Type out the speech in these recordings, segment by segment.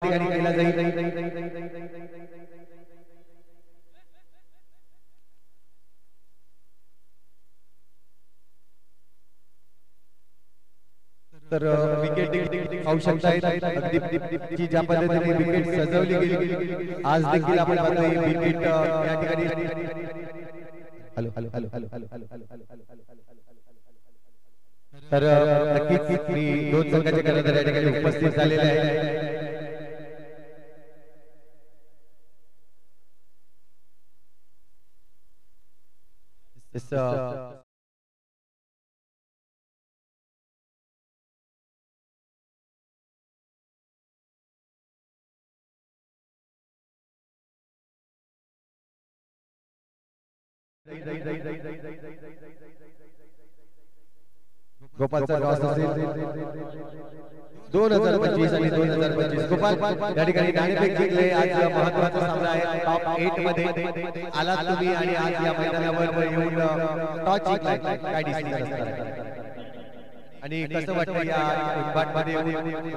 ठिकाणी केला जाईल। तर विकेट पाहू शकताय अगदी ज्या पद्धतीने विकेट सजवली गेली आज देखील आपण पाहतोय विकेट या ठिकाणी hello hello hello hello hello hello तर नक्कीच मी दोन संघाचे कर्णधार या ठिकाणी उपस्थित झालेले आहे। गोपालचा टॉस असेल 2025 आणि 2025 गोपाल या ठिकाणी नाणेफेक जिंकले। आज महत्त्वाचा सामना आहे टॉप 8 मध्ये आलात तुम्ही आणि आज या मैदानावर येऊन टॉस जिंकलाय, काय डिसिजन असणार आणि कसं वाटतं या उद्घाटनामध्ये येऊन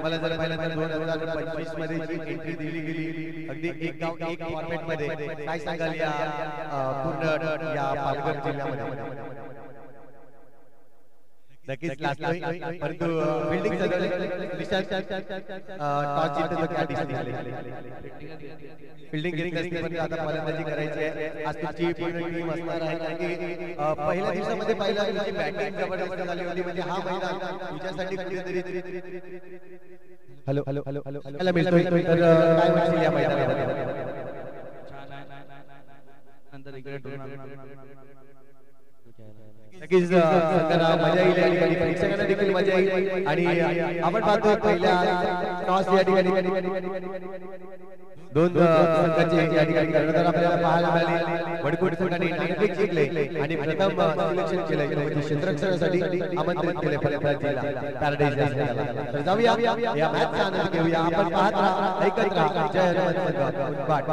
मला जर पाहिलं तर 2025 मध्ये जी एंट्री दिली गेली अगदी एक गाव एक फॉर्मॅट मध्ये काय सांगाल या पूर्ण या पालघर जिल्ह्यामध्ये? नक्कीच लागतोय परंतु बिल्डिंग टॉस जिंकतो काय डिसिजन बिल्डिंग घेतली असते पण आता फलंदाजी करायची आहे। आज तुमची पूर्ण टीम असणार आहे कारण की पहिल्या दिवसामध्ये पहिला तुझी बॅटिंग जबरदस्त झाली होती म्हणजे हा मैदान तुझ्यासाठी कुठेतरी hello hello hello hello hello मिळतोय तर काय वाटतं या मैदानामध्ये? नंतर इकडे नक्कीच संघाला मजा येईल या ठिकाणी प्रेक्षकांना देखील मजा येईल आणि आपण पाहतोय पहिल्या टॉस या ठिकाणी दोन संघाचे या ठिकाणी कर्णधार आपल्याला पाहायला मिळाले। वडकोट संघाने नाणेफेक जिंकले आणि प्रथम सिलेक्शन केले म्हणजे क्षेत्ररक्षणासाठी आमंत्रित केले फलंदाजीला पॅराडाइज झाला। तर जाऊया या मॅचचा आनंद घेऊया। आपण पाहत राहा ऐकत राहा जय हनुमान संघ उद्घाट।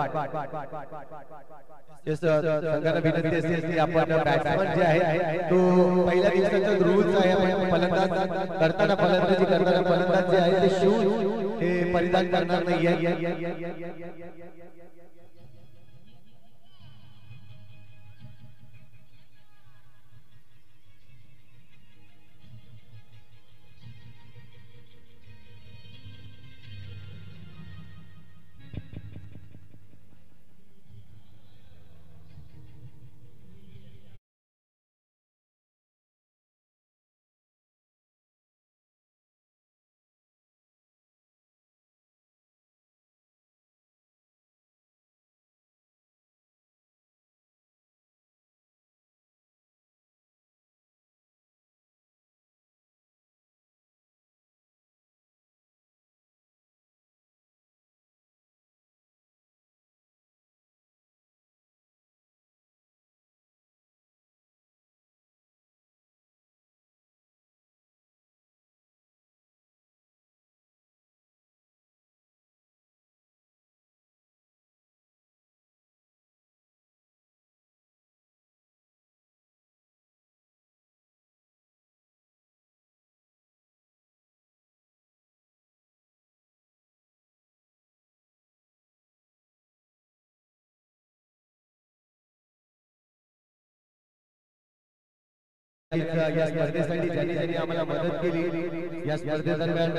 संघाला विनंती असेल की आपण बॅट्समन जे आहे तो पहिल्या दिवसाचा रूल्स आहे आपण फलंदाज करताना फलंदाजी करताना फलंदाज जे आहे ते शूज हे परिधान करणार नाहीये। या स्पर्धेसाठी ज्यांनी ज्यांनी आम्हाला मदत केली या स्पर्धेदरम्यान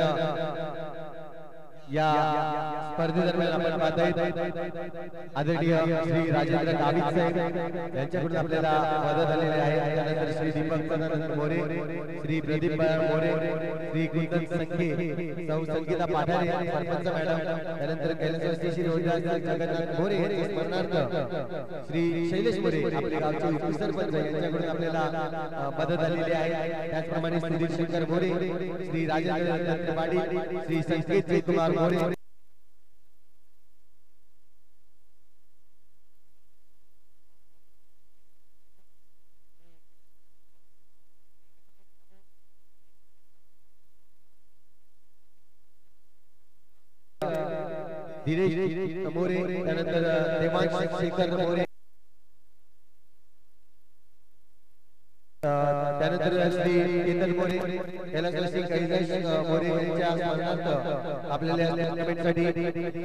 आपण पाहतोय आदरणीय श्री राजेंद्र गावित साहेब यांच्याकडून आपल्याला मदत आलेली आहे। त्यानंतर श्री दीपक सदानंद मोरे, श्री प्रदीप मोरे, श्री कुंदन संखे, सौ संगीता पाठारे सरपंच मॅडम, त्यानंतर कैलासवासी श्री जगन्नाथ मोरे यांचे स्मरणार्थ श्री शैलेश मोरे आपले गावचे उपसरपंच यांच्याकडून आपल्याला मदत आलेली आहे। त्याचप्रमाणे सुधीर शंकर मोरे, श्री राजेंद्र त्रिपाठी, श्री संकेत जयकुमार मोरे धीरेश मोरे, त्यानंतर देवांश शेखर मोरे, त्यानंतर श्री केतन मोरे, कैलासवासी कैलाश मोरे यांच्या स्मरणार्थ आपल्याला टुर्नामेंटसाठी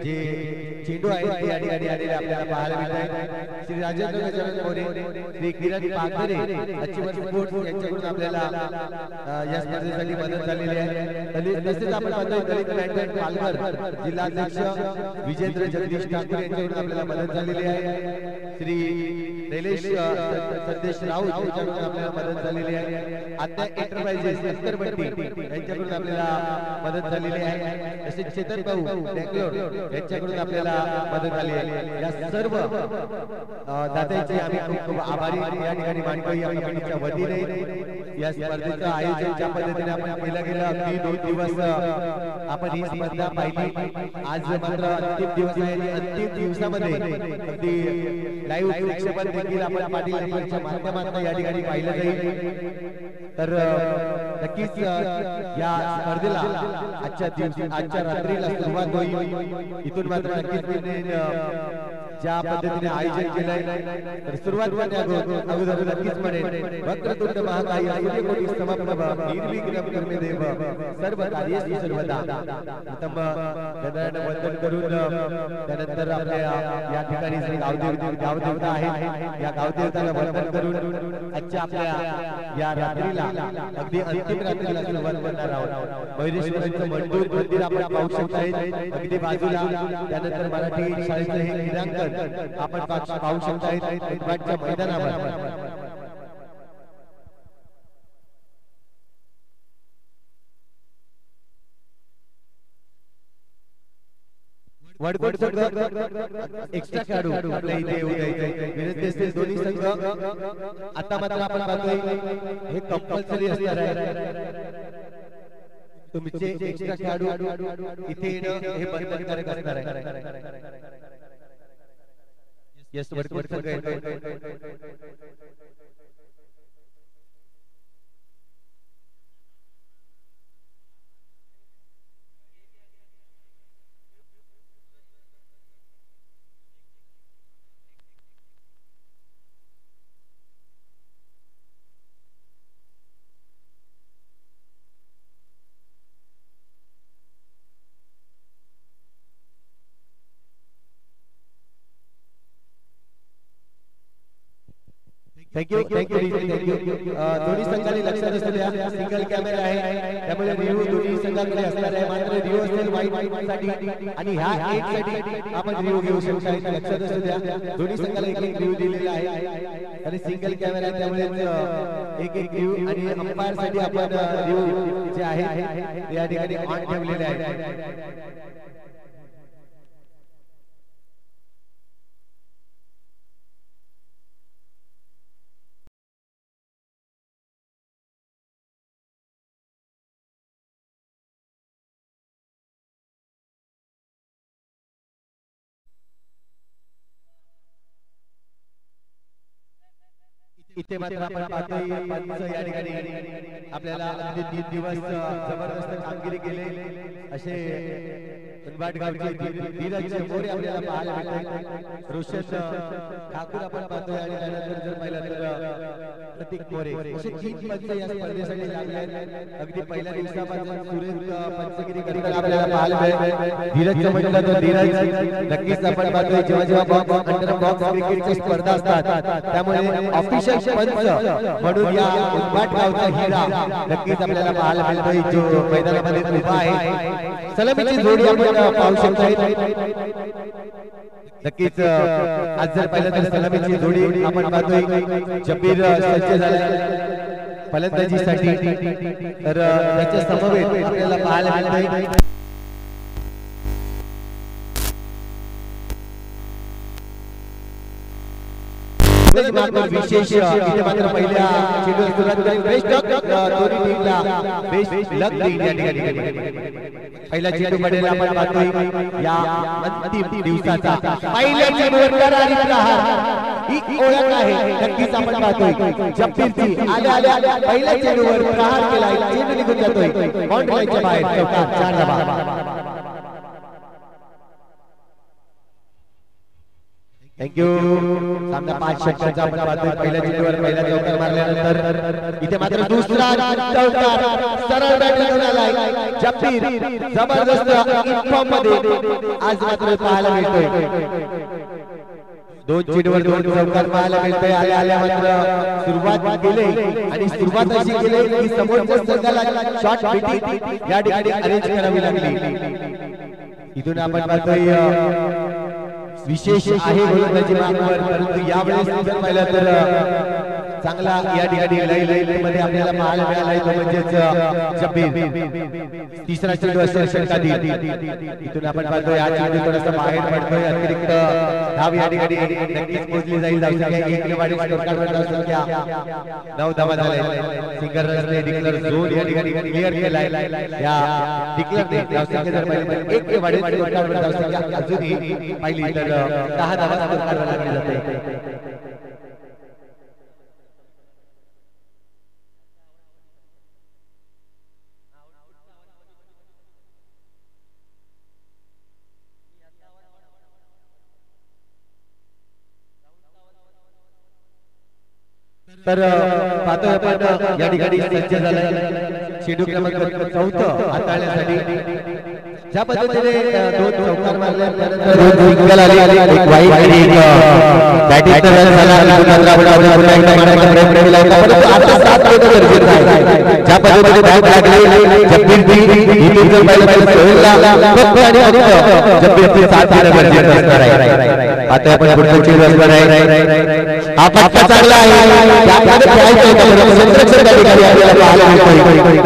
जे चेंडू आहे ते या ठिकाणी आलेले आपल्याला पाहायला मिळत आहे. श्री राजेंद्र गजानन मोरे, श्री किरण पाखरे, अचिवर स्पोर्ट्स यांच्याकडून आपल्याला या स्पर्धेसाठी मदत झालेली आहे. तसेच आपण पाहतो दलित बॅडमिंटन पालघर जिल्हाध्यक्ष विजेंद्र जगदीश ठाकूर यांच्याकडून आपल्याला मदत झालेली आहे. श्री निलेश संदेश राऊत यांच्याकडून आपल्याला मदत झालेली आहे. आत्या एंटरप्राइजेस अंतरपट्टी यांच्याकडून आपल्याला मदत झालेली आहे. तसेच चेतन भाऊ बेंगलोर यांच्याकडून आपल्याला मदत झाली आहे. या सर्व दात्यांचे आम्ही खूप खूप आभारी या ठिकाणी मानतो. या कमिटीच्या वतीने या स्पर्धेचं आयोजन ज्या पद्धतीने आपण केलं गेलं, अगदी 2 दिवस आपण ही स्पर्धा पाहिली. आज मात्र अंतिम दिवस आहे आणि अंतिम दिवसामध्ये अगदी लाईव्ह प्रक्षेपण देखील आपण पाटील नेटवर्कच्या माध्यमातून या ठिकाणी पाहिलं जाईल. तर नक्कीच या स्पर्धेला आजच्या रात्रीला सुरुवात होईल. इथून मात्र नक्कीच ज्या पद्धतीने आयोजन केलंय तर सुरुवात अगोदर नक्कीच म्हणेल वक्रतुंड महाकाय सूर्यकोटी समप्रभ निर्विघ्नं कुरु देव सर्व कार्येषु सर्वदा. प्रथम गणरायानं वंदन करून त्यानंतर आपल्या या ठिकाणी जे गावदेवता आहेत या गावदेवताला वंदन करून आजच्या आपल्या या रात्रीला अगदी अंतिम रात्रीला सुरुवात करणार आहोत. मयुरेश्वरांचं मंदिर आपण पाहू शकता अगदी बाजूला. त्यानंतर मराठी शाळेचं हे क्रीडांगण आपण पाहू शकता मैदानावर. वडकोट संघ एक्स्ट्रा खेळाडू आपल्या इथे विनंती असते. दोन्ही संघ आता मात्र आपण पाहतोय हे कंपल्सरी असणार आहे. तुमचे एक्स्ट्रा खेळाडू इथे येणं हे बंधनकारक असणार आहे. यस वडकोट संघ थँक्यू. दोन्ही संघाने लक्षात असू द्या सिंगल कॅमेरा आहे त्यामुळे रिव्ह्यू दोन्ही संघाकडे असणार आहे. मात्र रिव्ह्यू असेल व्हाईट साठी आणि ह्या एक साठी आपण रिव्ह्यू घेऊ शकता. लक्षात असू द्या दोन्ही संघाला एक एक रिव्ह्यू दिलेला आहे आणि सिंगल कॅमेरा आहे त्यामुळे एक एक रिव्ह्यू आणि अंपायर साठी आपण रिव्ह्यू जे आहे या ठिकाणी ऑन ठेवलेले आहे. इथे मात्र आपण पाहतोय पंच या ठिकाणी आपल्याला अगदी 3 दिवस जबरदस्त कामगिरी केली असे गावचे धीरज मोरे आपल्याला पाहायला मिळतात. रोशन ठाकूर आपण पाहतोय आणि त्यानंतर जर पाहिलं तर प्रतीक मोरे असे 3 पंच या स्पर्धेसाठी लागले आहेत. अगदी पहिल्या दिवसापासून सुरेश पंचगिरी करताना आपल्याला पाहायला मिळाले. धीरज म्हटलं तर धीरज नक्कीच आपण पाहतोय जेव्हा जेव्हा बॉक्स अंडर बॉक्स क्रिकेटची स्पर्धा असतात त्यामुळे ऑफिशियल पंच म्हणून या उद्भाट गावचा हिरा नक्कीच आपल्याला पाहायला मिळतोय जो मैदानामध्ये उभा आहे. सलामीची जोडी आपण पाहू शकता. नक्कीच आज जर पाहिलं तर सलामीची जोडी आपण पाहतोय जबीर सज्ज झाला फलंदाजीसाठी तर त्याच्या समवेत आपल्याला पाहायला मिळतोय विशेष इथे मात्र पहिल्या चेंडूला सुरुवात करून बेस्ट दोन्ही टीमला बेस्ट लक देईल या ठिकाणी. पहिला चेंडू पडेल आपण पाहतोय या अंतिम दिवसाचा पहिल्या चेंडूवर करारी प्रहार ही ओळख आहे. नक्कीच आपण पाहतोय जबीरची आल्या पहिल्या चेंडूवर प्रहार केलाय. चेंडू निघून जातोय बाउंड्रीच्या बाहेर. चौकार 4 धावा. थँक्यू. सामना 5 षटकांचा आपण पाहतोय. पहिल्या चेंडूवर पहिला चौकार मारल्यानंतर इथे मात्र दुसरा चौकार सरळ बॅटिंग आलाय. जब्बीर जबरदस्त इन्फॉर्म मध्ये आज मात्र पाहायला मिळतोय. 2 चेंडूवर 2 चौकार पाहायला मिळतोय. आल्या मात्र सुरुवात केली आणि सुरुवात अशी केली की समोरच्या संघाला शॉट बेटिंग या ठिकाणी अरेंज करावी लागली. इथून आपण पाहतोय विशेष आहे गोलंदाजी मार्गावर, परंतु यावेळेस जर पाहिलं तर चांगला या ठिकाणी लाईन मध्ये आपल्याला पाहायला मिळालाय तो म्हणजेच जब्बीर. तिसरा चेंडू असेल षटकातील. इथून आपण पाहतोय हा चेंडू थोडासा बाहेर पडतोय. अतिरिक्त धाव या ठिकाणी नक्कीच मोजली जाईल. धावसंख्या 1 ने वाढीव स्कोरकार्डवर धावसंख्या 9 धावा झाल्या. सिंगर रनने डिक्लेअर झोन या ठिकाणी क्लिअर केलाय. या डिक्लेअरने धावसंख्या जर पाहिली तर 1 ने वाढीव स्कोरकार्डवर धावसंख्या अजूनही पाहिली तर 10 धावा स्कोरकार्डवर लागली जाते. तर पाहतोय आपण या ठिकाणी सज्ज झालाय चेंडू क्रमांक 4 हाताळण्यासाठी. ज्या पद्धतीने 2 चौकार मारले त्यानंतर 2 सिंगल आली, एक वाईड आणि एक बॅटिंग रन झाला. आता 7 रन गरजेचं आहे. ज्या पद्धतीने बॅट लागली जब्बीर इथून जर पाहिलं तर सोहेलला फक्त आणि जब्बीर 7 रन गरजेचं असणार आहे. आता आपण पुढचा चेंडू असणार आहे. हा फटका चांगला आहे. त्यामध्ये खेळायचं होतं संरक्षण अधिकारी आपल्याला पाहायला मिळतोय.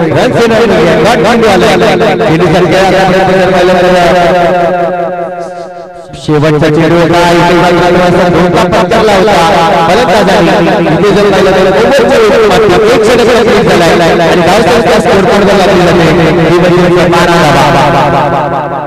रन सेनर डॉट बॉल आला. शेवटचा चेंडू होता. धोका पत्करला होता फलंदाजांनी. इथे जर पाहिलं तर एक षटक क्लिक झालाय आणि धावसंख्या स्कोरकार्डवर लागली जाते. ही म्हणजे 12 धावा.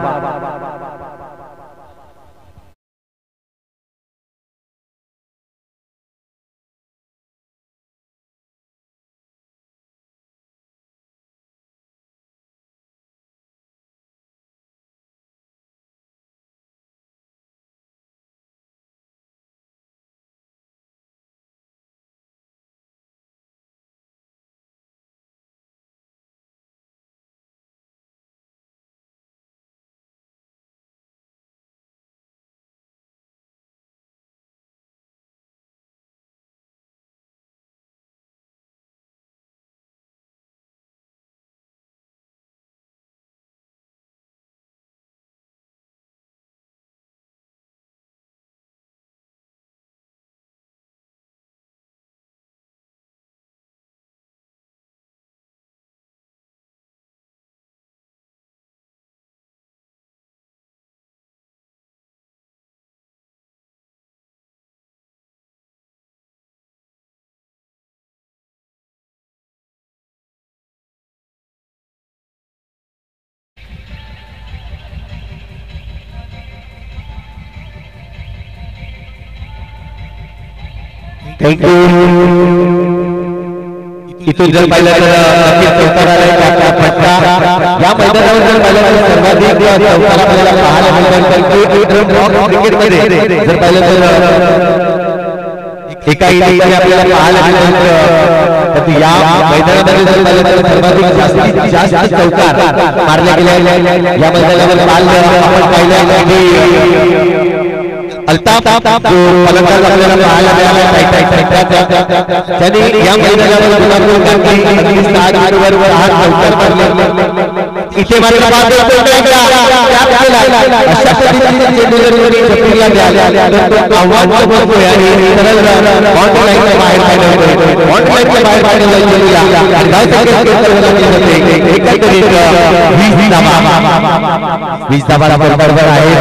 थँक्यू. इथून जर पाहिलं तर नक्कीच चौकाराला फटका. या मैदानावर जर पाहिलं तर सर्वाधिक चौकार आपल्याला पाहायला मिळतात. क्रिकेटमध्ये जर पाहिलं तर एका इनिंगमध्ये आपल्याला पाहायला मिळतात. या मैदानामध्ये जर पाहिलं तर सर्वाधिक जास्त चौकार मारले गेले. या मैदानावर आपण पाहिलं अल्ताफ जो फलंदाज आपल्याला पाहायला मिळाला. त्यांनी या मैदानावर गुलाबपूर गांधी 7 ओव्हरवर 8 चौकार मारले. इथे मात्र अशा पद्धतीने चेंडूवरती जब्बीरला मिळाले तर आव्हान बनतोय आणि सरळ बाउंड्री लाईनच्या बाहेर पाडलं. बाउंड्री लाईनच्या बाहेर पाडलं चेंडूला आणि धावसंख्या स्कोरकार्डवर लागली जाते. एकंदरीत 20 धावा बरोबर आहेत.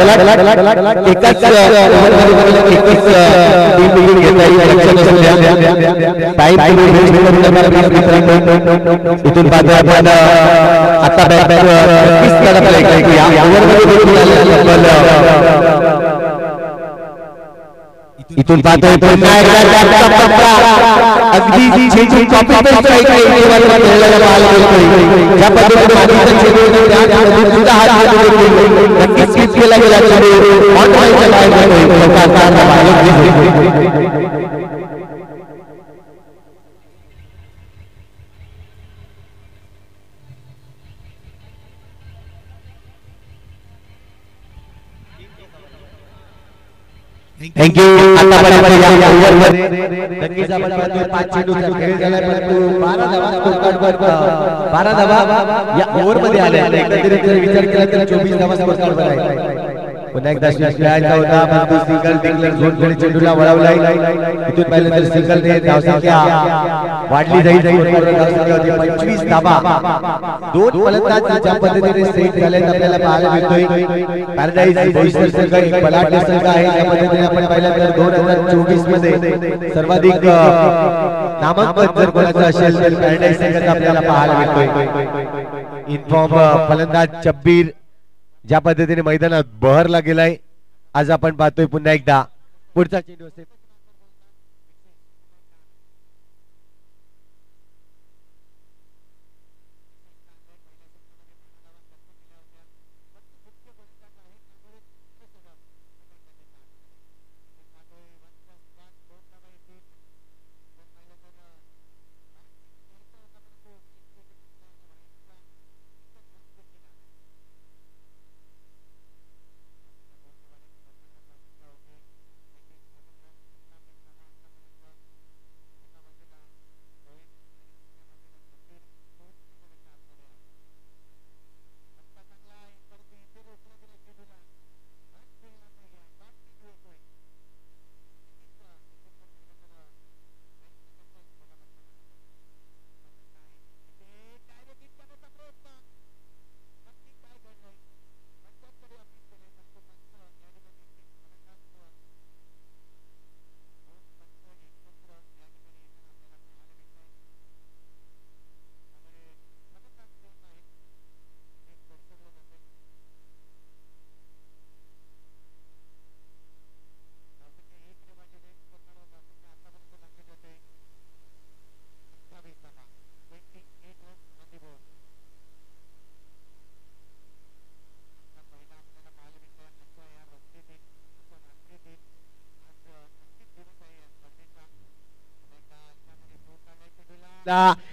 चला एकाच ओव्हरमध्ये 21 टीम निघून घेता येईल. लक्षात असू द्या टाइम इथून पाहतोय आपण आता इथून पाहतोय अगदी ज्या पद्धतीने थँक्यू. आतापर्यंत या ओव्हरमध्ये नक्कीच आपण पाहतोय 5 चेंडूचा खेळ झालाय, परंतु 12 धावा स्कोरकार्डवर 12 धावा या ओव्हरमध्ये आल्या. एकंदरीत जर विचार केला तर 24 धावा स्कोरकार्डवर आहे. पुन्हा एकदा खेळायचा होता, परंतु सिंगल डिक्लेअर झोनकडे चेंडूला वळवलाय. इथून पाहिलं तर सिंगलने धावसंख्या वाढली जाईल. धावसंख्या होती 25 धावा. दोन फलंदाज ज्या पद्धतीने सेट झालेत आपल्याला पाहायला मिळतोय. पॅराडाईज बोईसर संघ एक बलाढ्य संघ आहे. ज्या पद्धतीने आपण पाहिलं तर 2024 मध्ये सर्वाधिक नामांकन जर कोणाचं असेल तर पॅराडाईज संघाचा आपल्याला पाहायला मिळतोय. इन्फॉर्म फलंदाज चब्बीर ज्या पद्धतीने मैदानात बहरला गेलाय. आज आपण पाहतोय पुन्हा एकदा पुढचा चेंडू असेल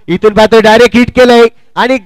इथून पाहतोय डायरेक्ट हिट केलंय आणि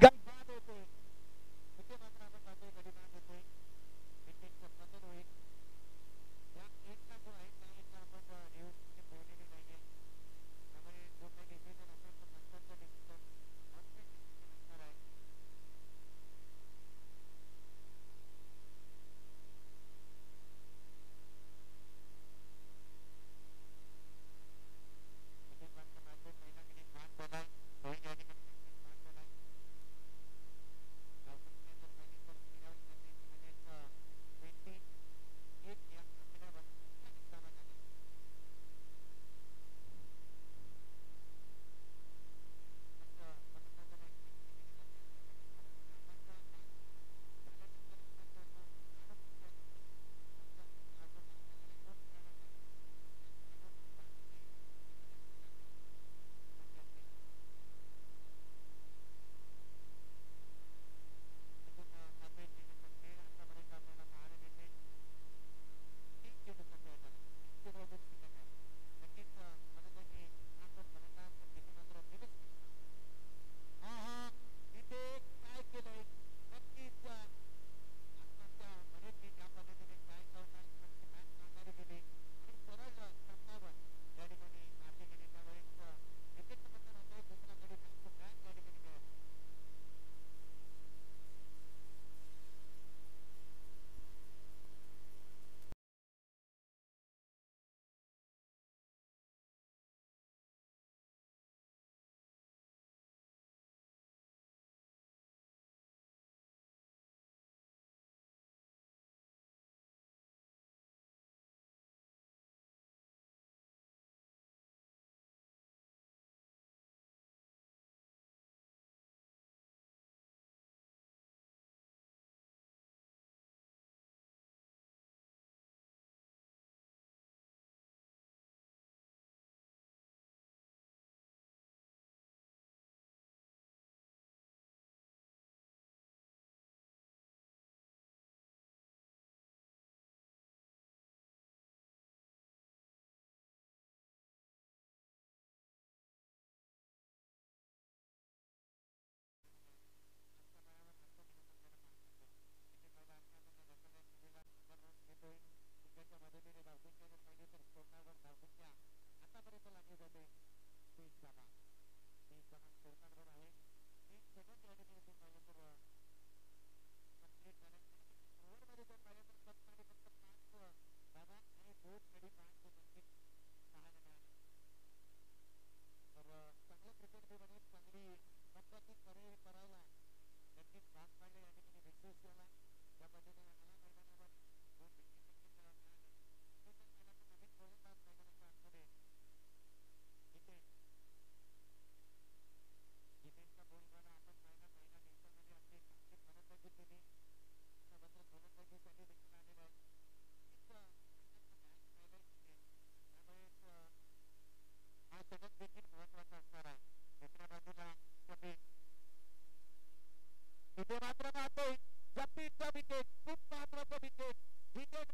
इथे मात्र पाहतोय जप्पीचा विकेट, खूप महत्वाचा विकेट. विकेट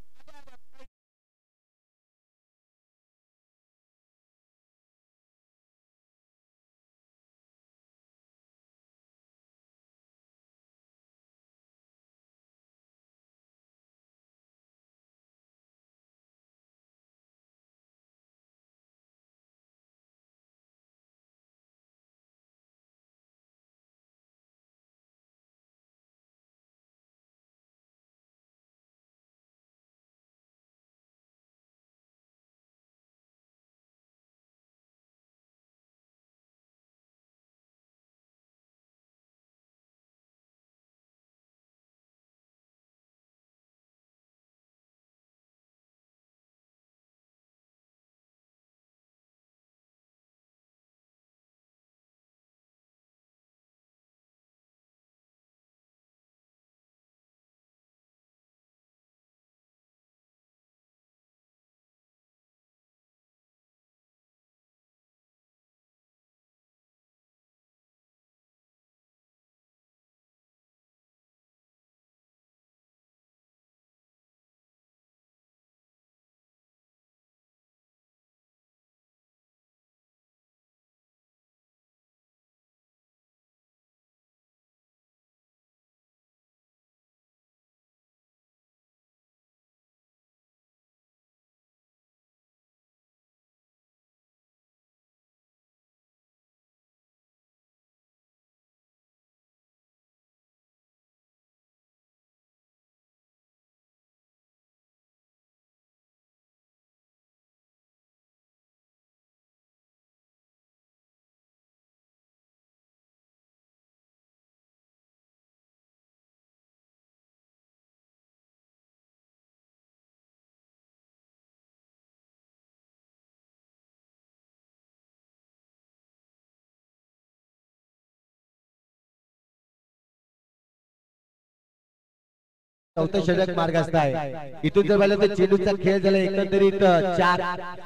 चौथं षटक मार्गस्थ आहे. इथून जर पाहिलं तर चेंडूचा खेळ झाला एकंदरीत 4.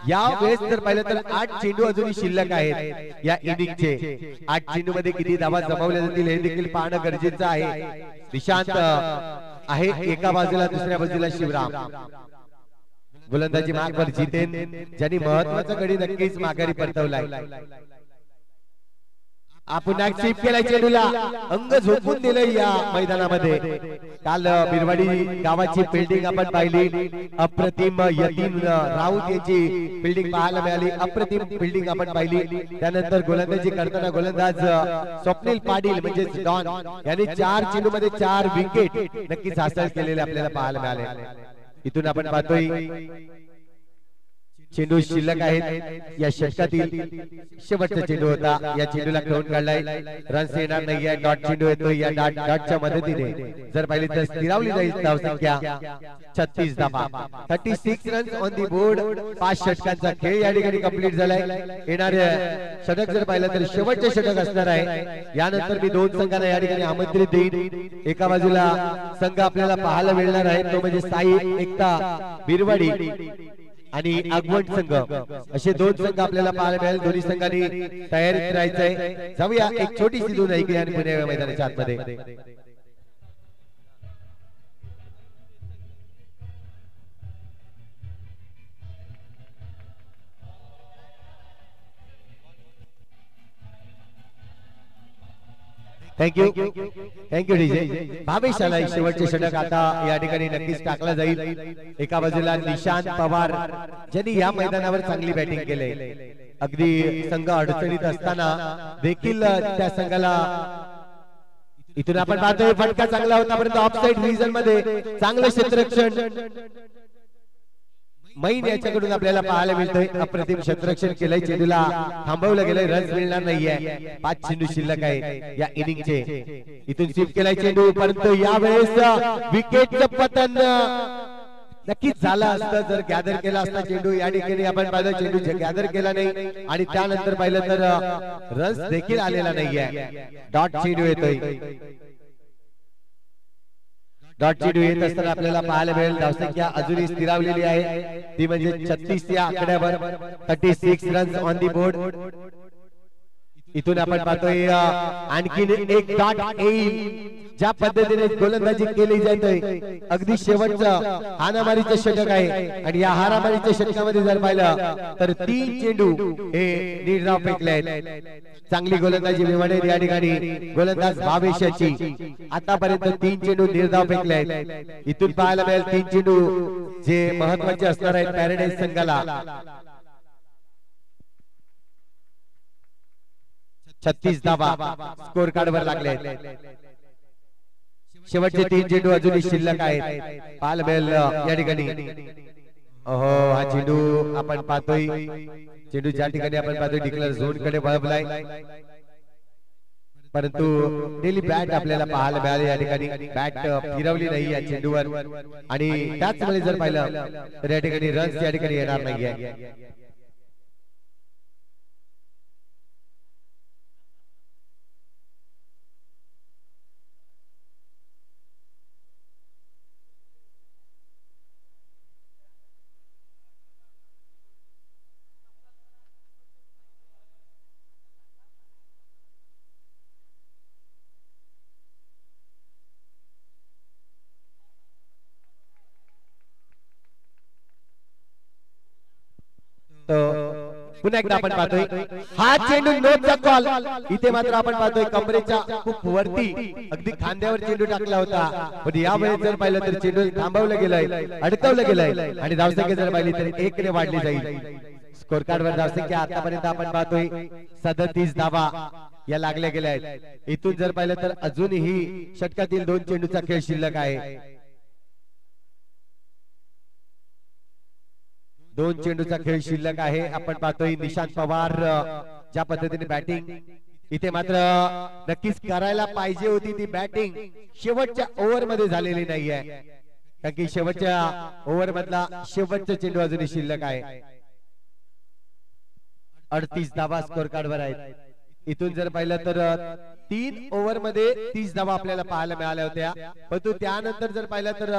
या वेळेस जर पाहिलं तर 8 चेंडू अजूनही शिल्लक आहेत या इनिंगचे. 8 चेंडू मध्ये किती धावा जमवल्या जातील हे देखील पाहणं गरजेचं आहे. निशांत आहे एका बाजूला, दुसऱ्या बाजूला शिवराम. गोलंदाजी मार्गवर जितेन, ज्यांनी महत्वाचा गडी नक्कीच माघारी परतवलाय. आपण स्वीप केलाय चेंडूला, अंग झोपून दिलंय या मैदानामध्ये. काल बिरवाडी गावाची फिल्डिंग आपण पाहिली, अप्रतिम. यतीन राऊत यांची फिल्डिंग पाहायला मिळाली, अप्रतिम फिल्डिंग आपण पाहिली. त्यानंतर गोलंदाजी करताना गोलंदाज स्वप्नील पाटील म्हणजे डॉन यांनी 4 चेंडू मध्ये 4 विकेट नक्कीच हासिल केलेले आपल्याला पाहायला मिळाले. इथून आपण पाहतोय चेंडू शिल्लक आहेत या षटकातील शेवटचा चेंडू होता. या चेंडूला खेळून काढलाय, रन्स येणार नाही. डॉट चेंडू येतोय, या डॉटच्या मदतीने जर पाहिली तर स्थिरावली जाईल धावसंख्या 36 धावा. 36 रन्स ऑन दी बोर्ड. 5 षटकांचा खेळ या ठिकाणी कंप्लीट झालाय. येणारे षटक जर पाहिलं तर शेवटचे षटक असणार आहे. यानंतर मी 2 संघांना या ठिकाणी आमंत्रित देईन. एका बाजूला संघ आपल्याला पाहायला मिळणार आहे तो म्हणजे साई एकता बिरवाडी आणि आगवण संघ, असे 2 संघ आपल्याला पाहायला मिळेल. दोन्ही संघांनी तयारीत राहायचंय. जाऊया एक छोटीशी दूर ऐकूया आणि पुणे मैदानाच्या आतमध्ये. Thank you thank you DJ. भावेश आला शेवटचे षटक आता या ठिकाणी नक्कीच टाकला जाईल. एका बाजूला निशांत पवार ज्यांनी या मैदानावर चांगली बॅटिंग केली. अगदी संघ अडचणीत असताना देखील त्या संघाला इथून आपण पाहतोय फटका चांगला होता परंतु ऑफसाइड रिजन मध्ये चांगलं क्षेत्ररक्षण मैन याच्याकडून आपल्याला पाहायला मिळतंय. अप्रतिम क्षेत्ररक्षण केलंय. चेंडूला थांबवलं गेलंय. रन्स मिळणार नाहीये. 5 चेंडू शिल्लक आहे या इनिंगचे. इथून स्वीप केलाय चेंडू परंतु यावेळेस विकेटचं पतन नक्कीच झालं असतं जर गॅदर केला असता चेंडू. या ठिकाणी आपण पाहिलं चेंडू गॅदर केला नाही आणि त्यानंतर पाहिलं तर रन्स देखील आलेला नाहीये. डॉट चेंडू येतोय. डॉट चेंडू येत असताना आपल्याला पाहायला मिळेल धावसंख्या अजूनही स्थिरावलेली आहे. ती म्हणजे 36 या आकड्यावर. 36 रन्स ऑन दी बोर्ड. इथून आपण पाहतोय आणखीन एक डॉट येईल. ज्या पद्धतीने गोलंदाजी केली जाते अगदी शेवटचं हाणामारीचं षटक आहे आणि या हाणामारीच्या षटकामध्ये जर पाहिलं तर 3 चेंडू हे निर्धाव फेकले आहेत. चांगली गोलंदाजी मी म्हणेन या ठिकाणी गोलंदाज भावेशाची. आतापर्यंत 3 चेंडू निर्धाव फेकले आहेत. इथून पाहायला मिळेल 3 चेंडू जे महत्वाचे असणार आहेत पॅराडाईज संघाला. 36 धावा स्कोर कार्ड वर लागले आहेत. शेवटचे 3 चेंडू अजूनही शिल्लक आहेत. पाहायला मिळेल या ठिकाणी. हा चेंडू आपण पाहतोय. चेंडू ज्या ठिकाणी आपण पाहतोय डिक्लेअर झोन कडे वळवलाय परंतु डेली बॅट आपल्याला पाहायला मिळाली. या ठिकाणी बॅट फिरवली नाही या चेंडूवर आणि त्याचमुळे जर पाहिलं तर या ठिकाणी रन्स या ठिकाणी येणार नाहीये. पुन्हा एकदा आपण पाहतोय हा चेंडू नोटचा कॉल. इथे मात्र आपण पाहतोय कमरेच्या खूप वरती अगदी खांद्यावर चेंडू टाकला होता पण यावेळेस जर पाहिलं तर चेंडू थांबवलं गेलंय. अडकवलं गेलंय आणि धावसंख्या जर पाहिली तर 1 ने वाढली जाईल. स्कोर कार्ड वर धावसंख्या आतापर्यंत आपण पाहतोय 37 धावा या लागल्या गेल्या आहेत. इथून जर पाहिलं तर अजूनही षटकातील 2 चेंडूचा खेळ शिल्लक आहे. 2 चेंडूचा खेळ शिल्लक आहे. आपण पाहतोय निशांत पवार ज्या पद्धतीने बॅटिंग इथे मात्र नक्कीच करायला पाहिजे होती ती बॅटिंग शेवटच्या ओव्हर मध्ये झालेली नाहीये. कारण की शेवटच्या ओव्हर मधला शेवटचा चेंडू अजूनही शिल्लक आहे. 38 धावा स्कोर कार्ड वर आहेत. इथून जर पाहिलं तर 3 ओव्हर मध्ये 30 धावा आपल्याला पाहायला मिळाल्या होत्या परंतु त्यानंतर जर पाहिलं तर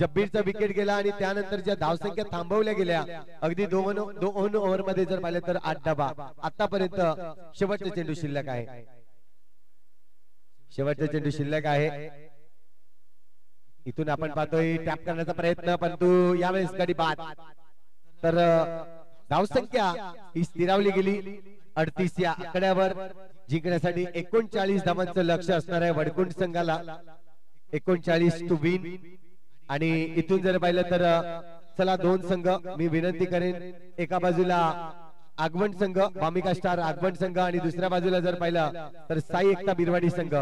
जब्बीरचा विकेट गेला आणि त्यानंतर ज्या धावसंख्या थांबवल्या गेल्या अगदी 2 ओव्हर मध्ये जर पाहिलं तर 8 धावा. आतापर्यंत शेवटचा चेंडू शिल्लक आहे. शेवटचा चेंडू शिल्लक आहे. इथून आपण पाहतोय टॅप करण्याचा प्रयत्न परंतु यावेळेस गडी बाद. तर धावसंख्या ही स्थिरावली गेली. 38 या आकड्यावर जिंकण्यासाठी 39 धावांचं लक्ष असणार आहे वडकुंड संघाला. 39 टू विन. आणि इथून जर पाहिलं तर चला 2 संघ मी विनंती करेन. एका बाजूला आगवण संघ भामिका स्टार आगवण संघ आणि दुसऱ्या बाजूला जर पाहिलं तर साई एकता बिरवाडी संघ.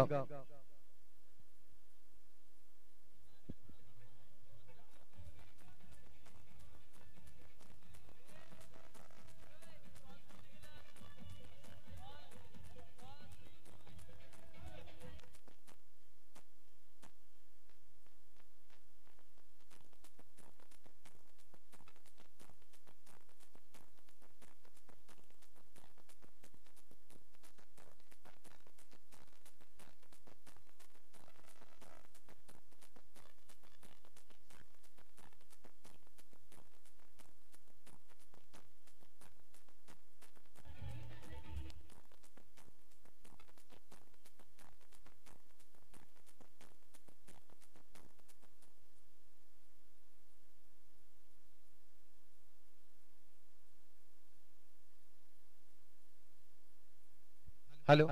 हॅलो.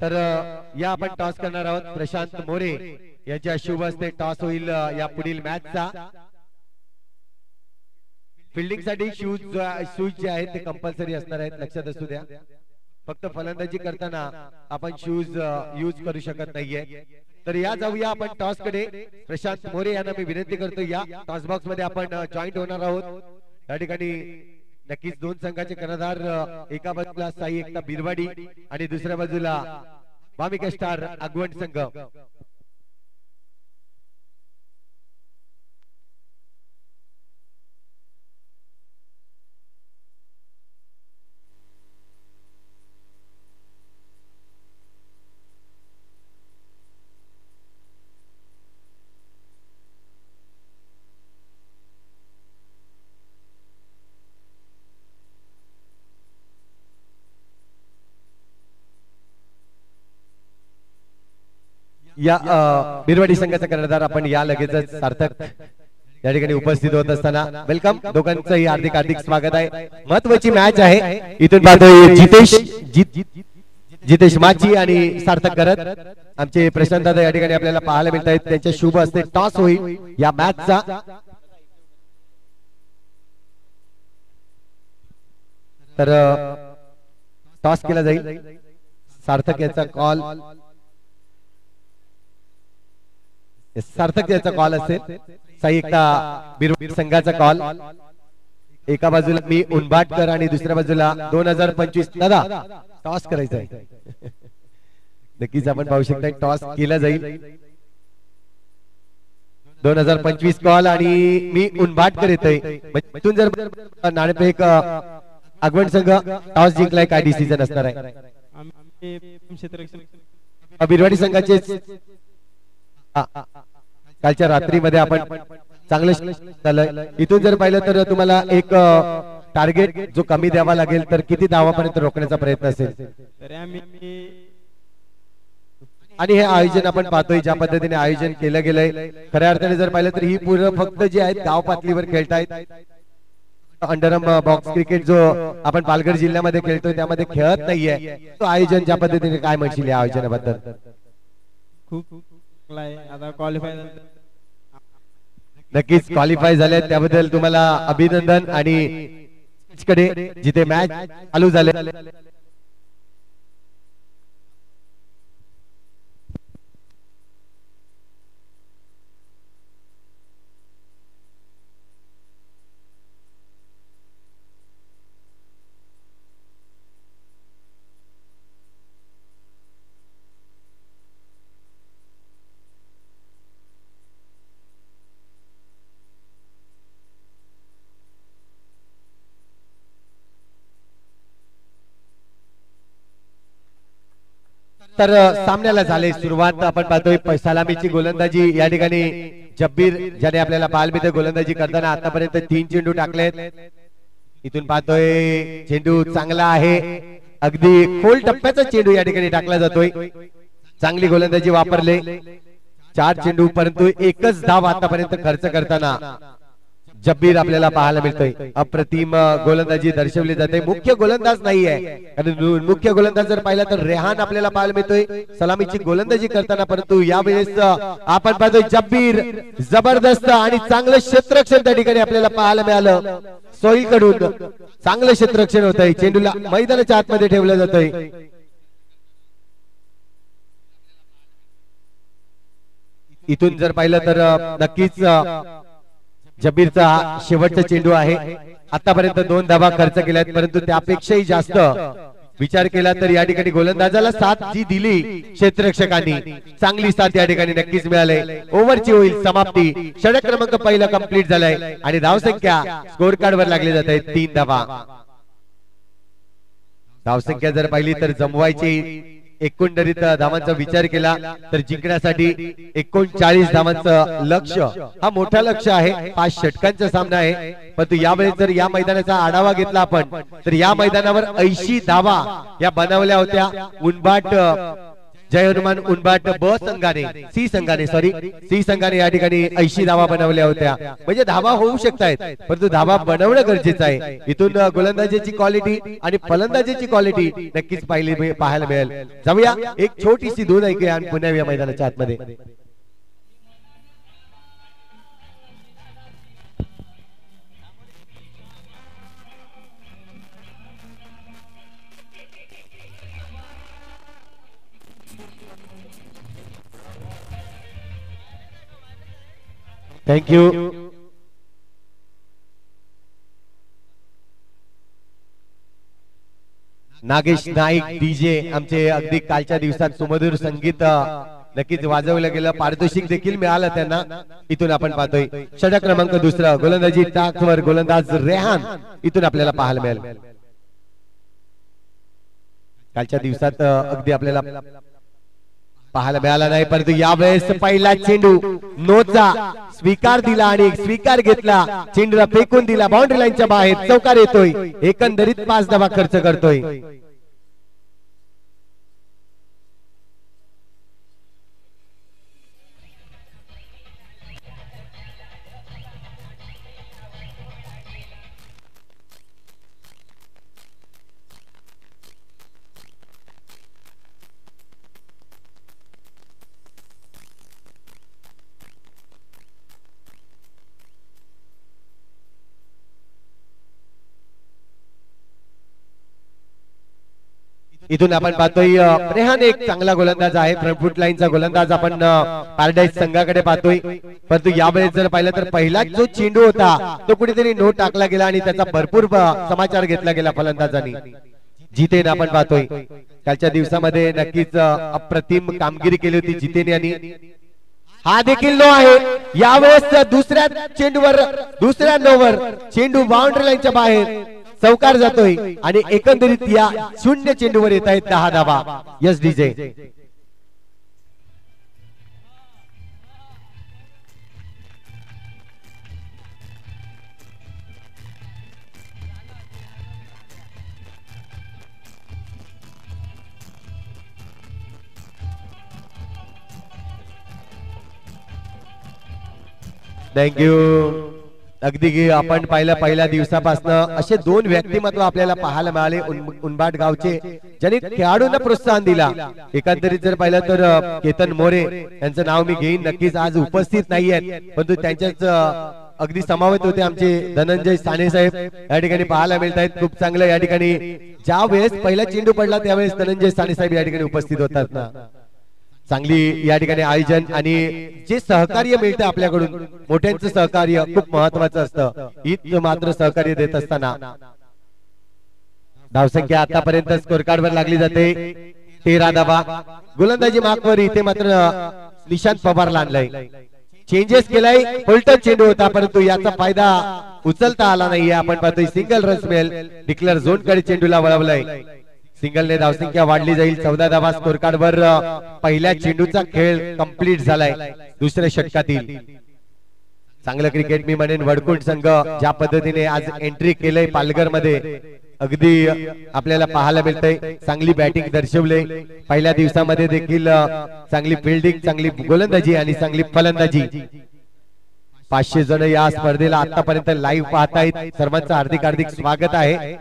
तर या आपण टॉस करणार आहोत. प्रशांत मोरे यांच्या शुभ हस्ते टॉस होईल या पुढील मॅचचा. फिल्डिंग साठी शूज जे आहेत ते कंपल्सरी असणार आहेत, लक्षात असू द्या. फक्त फलंदाजी करताना आपण शूज यूज करू शकत नाहीये. तर या जाऊया आपण टॉस कडे. प्रशांत मोरे यांना मी विनंती करतो या टॉस बॉक्स मध्ये आपण जॉईंट होणार आहोत. या ठिकाणी नक्कीच दोन संघाचे कर्णधार, एका बाजूला साई एकता बिरवाडी आणि दुसऱ्या बाजूला वामिका स्टार आगवण संघ. या बिरवाडी संघाचा कर्णधार आपण या लगेचच सार्थक या ठिकाणी उपस्थित होत असताना वेलकम. दोघांचंही हार्दिक हार्दिक स्वागत आहे. महत्वाची मॅच आहे. इथून पाहतोय जितेश माची आणि सार्थक करत आमचे प्रशांत दादा या ठिकाणी आपल्याला पाहायला मिळत आहेत. त्यांच्या शुभ हस्ते टॉस होईल या मॅचचा. तर टॉस केला जाईल. सार्थक याचा कॉल असेल. साई एकता बिरवाडी संघाचा कॉल. एका बाजूला मी उनबाटकर आणि दुसऱ्या बाजूला 2025 दादा टॉस करायचा आहे. नक्कीच आपण पाहू शकता टॉस केला जाईल. 2025 कॉल आणि मी उनबाटकर येतोय. इथून जर नाणेफेक आगवण संघ टॉस जिंकलाय, काय डिसिजन असणार आहे? बिरवाडी संघाचे कालच्या रात्रीमध्ये आपण चांगलं झालं. इथून जर पाहिलं तर तुम्हाला एक टार्गेट जो कमी द्यावा लागेल, तर किती धावापर्यंत रोखण्याचा प्रयत्न असेल? आणि हे आयोजन आपण पाहतोय ज्या पद्धतीने आयोजन केलं गेलंय, खऱ्या अर्थाने जर पाहिलं तर ही पूर्ण फक्त जे आहेत गाव पातळीवर खेळतायत. अंडरम बॉक्स क्रिकेट जो आपण पालघर जिल्ह्यामध्ये खेळतोय त्यामध्ये खेळत नाहीये. तो आयोजन ज्या पद्धतीने काय म्हणशील या आयोजनाबद्दल? खूप आता क्वालिफाय नक्कीच क्वालिफाय झाले त्याबद्दल तुम्हाला अभिनंदन. आणि जिथे मॅच चालू झाले तर सामन्याला झाले सुरुवात. आपण पाहतोय सलामीची गोलंदाजी या ठिकाणी जब्बीर ज्याने आपल्याला पाहायला मिळते गोलंदाजी करताना आतापर्यंत 3 चेंडू टाकलेत. इथून पाहतोय चेंडू चांगला आहे, अगदी खोल टप्प्याचा चेंडू या ठिकाणी टाकला जातोय. चांगली गोलंदाजी वापरले. 4 चेंडू परंतु एकच धाव आतापर्यंत खर्च करताना जब्बीर आपल्याला पाहायला मिळतोय. अप्रतिम गोलंदाजी दर्शवली जाते. मुख्य गोलंदाज नाहीये, कारण मुख्य गोलंदाज जर पाहिला तर रेहान आपल्याला पाहायला मिळतोय सलामीची गोलंदाजी करताना. परंतु यावेळेस आपण पाहतोय जब्बीर जबरदस्त आणि चांगलं क्षेत्ररक्षण त्या ठिकाणी आपल्याला पाहायला मिळालं. सोयीकडून चांगलं क्षेत्ररक्षण होत आहे. चेंडूला मैदानाच्या आतमध्ये ठेवलं जातंय. इथून जर पाहिलं तर नक्कीच जब्बीरचा शेवटचा चेंडू आहे. आतापर्यंत 2 धावा खर्च केल्यात, परंतु त्यापेक्षाही जास्त विचार केला तर या ठिकाणी गोलंदाजाला साथ जी दिली क्षेत्ररक्षकांनी, चांगली साथ या ठिकाणी नक्कीच मिळाली. ओव्हरची होईल समाप्ती. षटक क्रमांक पहिला कंप्लीट झालाय आणि धावसंख्या स्कोर कार्ड वर लागली जात आहे 3 धावा. धावसंख्या जर पाहिली तर जमवायची एकंदरीत धावांचा विचार केला तर जिंकण्यासाठी 39 धावांचं लक्ष्य, हा मोठा लक्ष्य आहे. 5 षटकांचा सामना आहे. परंतु यावेळेस जर या मैदानाचा आढावा घेतला आपण तर या मैदानावर 80 धावा या बनवल्या होत्या. उनबाट जय हनुमान उनबाट ब संघाने सी संघाने या ठिकाणी 80 धावा बनवल्या होत्या, म्हणजे धावा होऊ शकतायत, परंतु धावा बनवणं गरजेचं आहे. इथून गोलंदाजीची क्वालिटी आणि फलंदाजीची क्वालिटी नक्कीच पाहायला मिळेल. जाऊया एक छोटीशी धून ऐकूया आणि पुन्हा या मैदानाच्या आतमध्ये. Thank you. Nagesh Naik DJ आमचे अगदी कालच्या दिवसात सुमधुर संगीत नक्कीच वाजवलं गेलं, पारितोषिक देखील मिळालं त्यांना. इथून आपण पाहतोय षटक क्रमांक दुसरा गोलंदाजी टाकवर गोलंदाज रेहान इथून आपल्याला पाहायला मिळेल. कालच्या दिवसात अगदी आपल्याला पाहायला मिळाला नाही, परंतु यावेळेस पहिला चेंडू नोचा स्वीकार दिला आणि स्वीकार घेतला, चेंडूला फेकून दिला, बाउंड्री लाईनच्या बाहेर चौकार येतोय, एकंदरीत 5 धावा खर्च करतोय. इथून आपण पाहतोय रेहान एक चांगला गोलंदाज आहे, फ्रंट फुट लाईनचा गोलंदाज आपण पॅराडाईज संघाकडे पाहतोय. परंतु यावेळेस जर पाहिलं तर पहिला जो चेंडू होता तो कुठेतरी नो टाकला गेला आणि त्याचा भरपूर समाचार घेतला गेला फलंदाजांनी. जितेन आपण पाहतोय कालच्या दिवसामध्ये नक्कीच अप्रतिम कामगिरी केली होती जितेन यांनी. हा देखील नो आहे. यावेळेस दुसऱ्या चेंडूवर दुसऱ्या नोवर चेंडू बाउंड्री लाईनच्या बाहेर चौकार जातोय आणि एकंदरीत या 0 चेंडूवर येत आहेत 10 धावा. Yes DJ. थँक्यू. अगदी आपण पहिल्या दिवसापासून असे 2 व्यक्तिमत्व आपल्याला पाहायला मिळाले उनबाट गावचे, ज्यांनी खेळाडूंना प्रोत्साहन दिला. एकंदरीत जर पाहिलं तर केतन मोरे यांचं नाव मी घेईन, नक्कीच आज उपस्थित नाहीयेत, परंतु त्यांच्याच अगदी समावेत होते आमचे धनंजय साने साहेब या ठिकाणी पाहायला मिळत आहेत. खूप चांगलं या ठिकाणी ज्या वेळेस पहिला चेंडू पडला त्यावेळेस धनंजय साने साहेब या ठिकाणी उपस्थित होतात ना. चांगली या ठिकाणी आयोजन आणि जे सहकार्य मिळतं आपल्याकडून, मोठ्यांचं सहकार्य खूप महत्वाचं असतं. इथं मात्र सहकार्य देत असताना धावसंख्या आतापर्यंत स्कोर कार्ड वर लागली जाते 13 धावा. गोलंदाजी मार्कवर इथे मात्र निशांत पवारला आणलाय, चेंजेस केलाय. उलटा चेंडू होता परंतु याचा फायदा उचलता आला नाहीये. आपण पाहतोय सिंगल रन्स मिळेल, डिक्लेअर झोन कडे चेंडूला वळवलाय. सिंगलने धावसंख्या वाढली जाईल 14 धावा स्कोर कार्ड वर. पहिल्या चेंडूचा खेळ कंप्लीट झालाय दुसऱ्या षटकातील. चांगलं क्रिकेट मी म्हणेन वडकुंट संघ ज्या पद्धतीने आज एंट्री केलंय पालघर मध्ये अगदी आपल्याला पाहायला मिळतंय. चांगली बॅटिंग दर्शवले पहिल्या दिवसामध्ये देखील, चांगली फिल्डिंग, चांगली गोलंदाजी आणि चांगली फलंदाजी. 500 जण या स्पर्धेला आतापर्यंत लाईव्ह पाहतायत, सर्वांचं हार्दिक हार्दिक स्वागत आहे.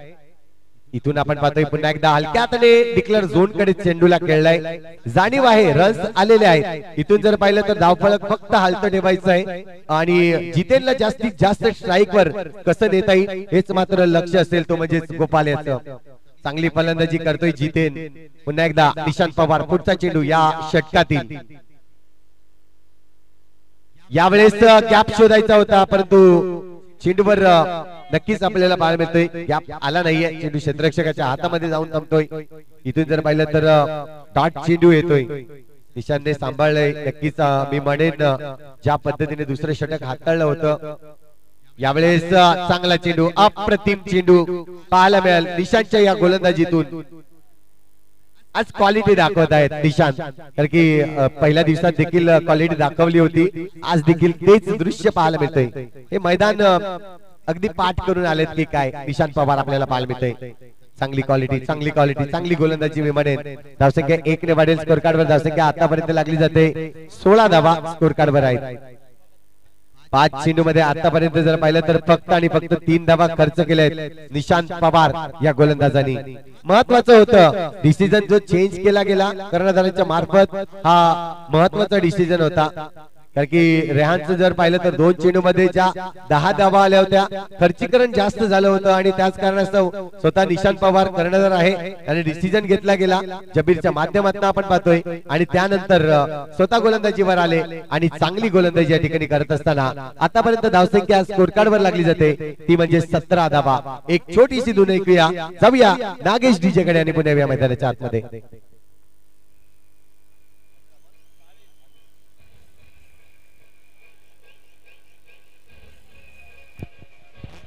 इथून आपण पाहतोय पुन्हा एकदा हलक्यातने डिक्लेअर झोन कडे चेंडूला खेळलाय. जाणीव आहे, रन्स आलेले आहेत. इथून जर पाहिलं तर धावफलक फक्त हलतं ठेवायचं आहे आणि जितेनला जास्तीत जास्त स्ट्राईक वर कसं नेता येईल हेच मात्र लक्ष असेल, तो म्हणजे गोपाल याचं. चांगली फलंदाजी करतोय जितेन. पुन्हा एकदा निशांत पवार पुढचा चेंडू या षटकातील. यावेळेस गॅप शोधायचा होता परंतु चेंडूवर नक्कीच आपल्याला पाहायला मिळतोय गॅप आला नाहीये. चेंडू क्षेत्ररक्षकाच्या हातामध्ये जाऊन थांबतोय. इथून जर पाहिलं तर डॉट चेंडू येतोय, निशांतने सांभाळलंय. नक्कीच मी म्हणेन ज्या पद्धतीने दुसरं षटक हाताळलं होतं यावेळेस चांगला चेंडू, अप्रतिम चेंडू पाहायला मिळेल निशांतच्या या गोलंदाजीतून. आज क्वालिटी दाखवत आहेत निशांत, कारण की पहिल्या दिवसात देखील क्वालिटी दाखवली होती, आज देखील तेच दृश्य पाहायला मिळतंय. हे मैदान अगदी पाठ करून आलेत की काय निशांत पवार आपल्याला पाहायला मिळतंय. चांगली क्वालिटी चांगली गोलंदाजी मी म्हणेन. धावसंख्या 1 ने वाढेल स्कोर कार्ड वर. धावसंख्या आतापर्यंत लागली जाते 16 धावा स्कोर कार्ड वर आहेत. 5 चेंडू मध्ये आतापर्यंत जर पाहिलं तर फक्त आणि फक्त 3 धावा खर्च केलेत निशांत पवार या गोलंदाजांनी. महत्वाचं होतं डिसिजन जो चेंज केला गेला कर्णधारांच्या मार्फत, हा महत्वाचा डिसिजन होता. कारण की रेहानचं जर पाहिलं तर 2 चेंडू मध्ये ज्या 10 धावा आल्या होत्या, खर्चीकरण जास्त झालं होतं आणि त्याच कारणास्तव स्वतः निशांत पवार कर्णधार आहे आणि डिसिजन घेतला गेला जबीरच्या माध्यमातून आपण पाहतोय. आणि त्यानंतर स्वतः गोलंदाजीवर आले आणि चांगली गोलंदाजी या ठिकाणी करत असताना आतापर्यंत धावसंख्या स्कोर कार्ड वर लागली जाते ती म्हणजे 17 धावा. एक छोटीशी धून ऐकूया, जाऊया नागेश डीजे कडे आणि पुन्हा या मैदानाच्या आतमध्ये.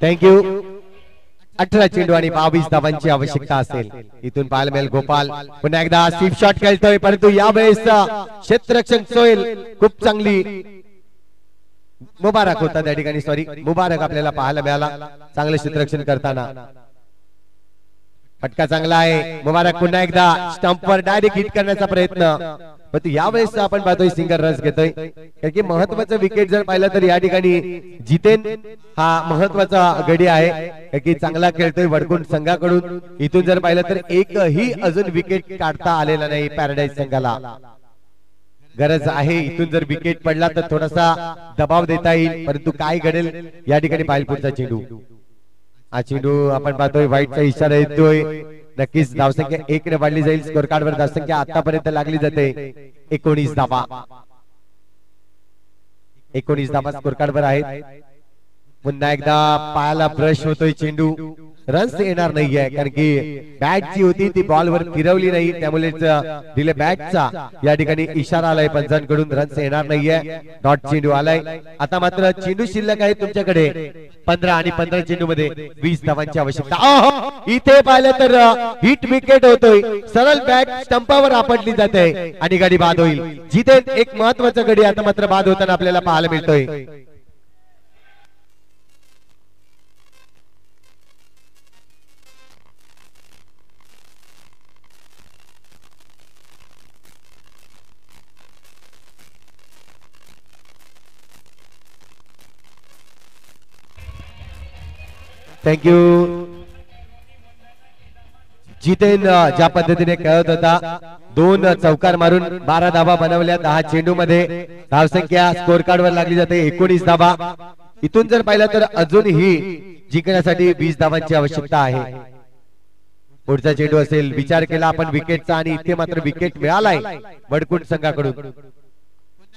थँक्यू. 18 चेंडू आणि 22 धावांची आवश्यकता असेल. इथून पाहायला मिळेल गोपाल पुन्हा एकदा स्वीप शॉट खेळतोय, परंतु यावेळेस क्षेत्ररक्षक सोहेल खूप चांगली मुबारक होता त्या ठिकाणी, सॉरी मुबारक आपल्याला पाहायला मिळाला चांगले क्षेत्ररक्षण करताना. फटका चांगला आहे. मुबारक पुन्हा एकदा स्टंपवर डायरेक्ट हिट करण्याचा प्रयत्न, पण यावेळेस आपण पाहतोय सिंगल रन्स घेतोय. कारण की महत्वाचं विकेट जर पाहिलं तर या ठिकाणी जितेन हा महत्वाचा गडी आहे, कारण की चांगला खेळतोय वडकुंड संघाकडून. इथून जर पाहिलं तर एकही अजून विकेट काढता आलेला नाही पॅराडाईज संघाला. गरज आहे इथून जर विकेट पडला तर थोडासा दबाव देता येईल, परंतु काय घडेल या ठिकाणी पाहिल. पुढचा चेंडू, हा चेंडू आपण पाहतोय व्हाईटचा इशारा येतोय. नक्कीच धावसंख्या 1 ने वाढली जाईल स्कोर कार्ड वर. धावसंख्या आतापर्यंत लागली जाते 19 धावा. 19 धावा स्कोर कार्ड वर आहेत. पुन्हा एकदा पायाला ब्रश होतोय चेंडू. रन्स येणार नाहीये कारण की बॅट जी होती ती बॉलवर फिरवली नाही, त्यामुळे दिले बॅटचा या ठिकाणी इशारा आलाय पंचांकडून. रन्स येणार नाहीये, डॉट चेंडू आलाय. आता मात्र चेंडू शिल्लक आहे तुमच्याकडे 15 आणि 15 चेंडू मध्ये 20 धावांची आवश्यकता. इथे पाहिलं तर हिट विकेट होतोय, सरळ बॅट स्टंपावर आपटली जाते आणि गाडी बाद होईल. जिथे एक महत्वाचा गडी आता मात्र बाद होताना आपल्याला पाहायला मिळतोय. थँक्यू. जितेन ज्या पद्धतीने खेळत होता, 2 चौकार मारून 12 धावा बनवल्या 10 चेंडू मध्ये. धावसंख्या स्कोर कार्ड वर लागली जाते 19 धावा. इथून जर पाहिलं तर अजूनही जिंकण्यासाठी 20 धावांची आवश्यकता आहे. पुढचा चेंडू असेल, विचार केला आपण विकेटचा आणि इथे मात्र विकेट मिळालाय वडकुंड संघाकडून.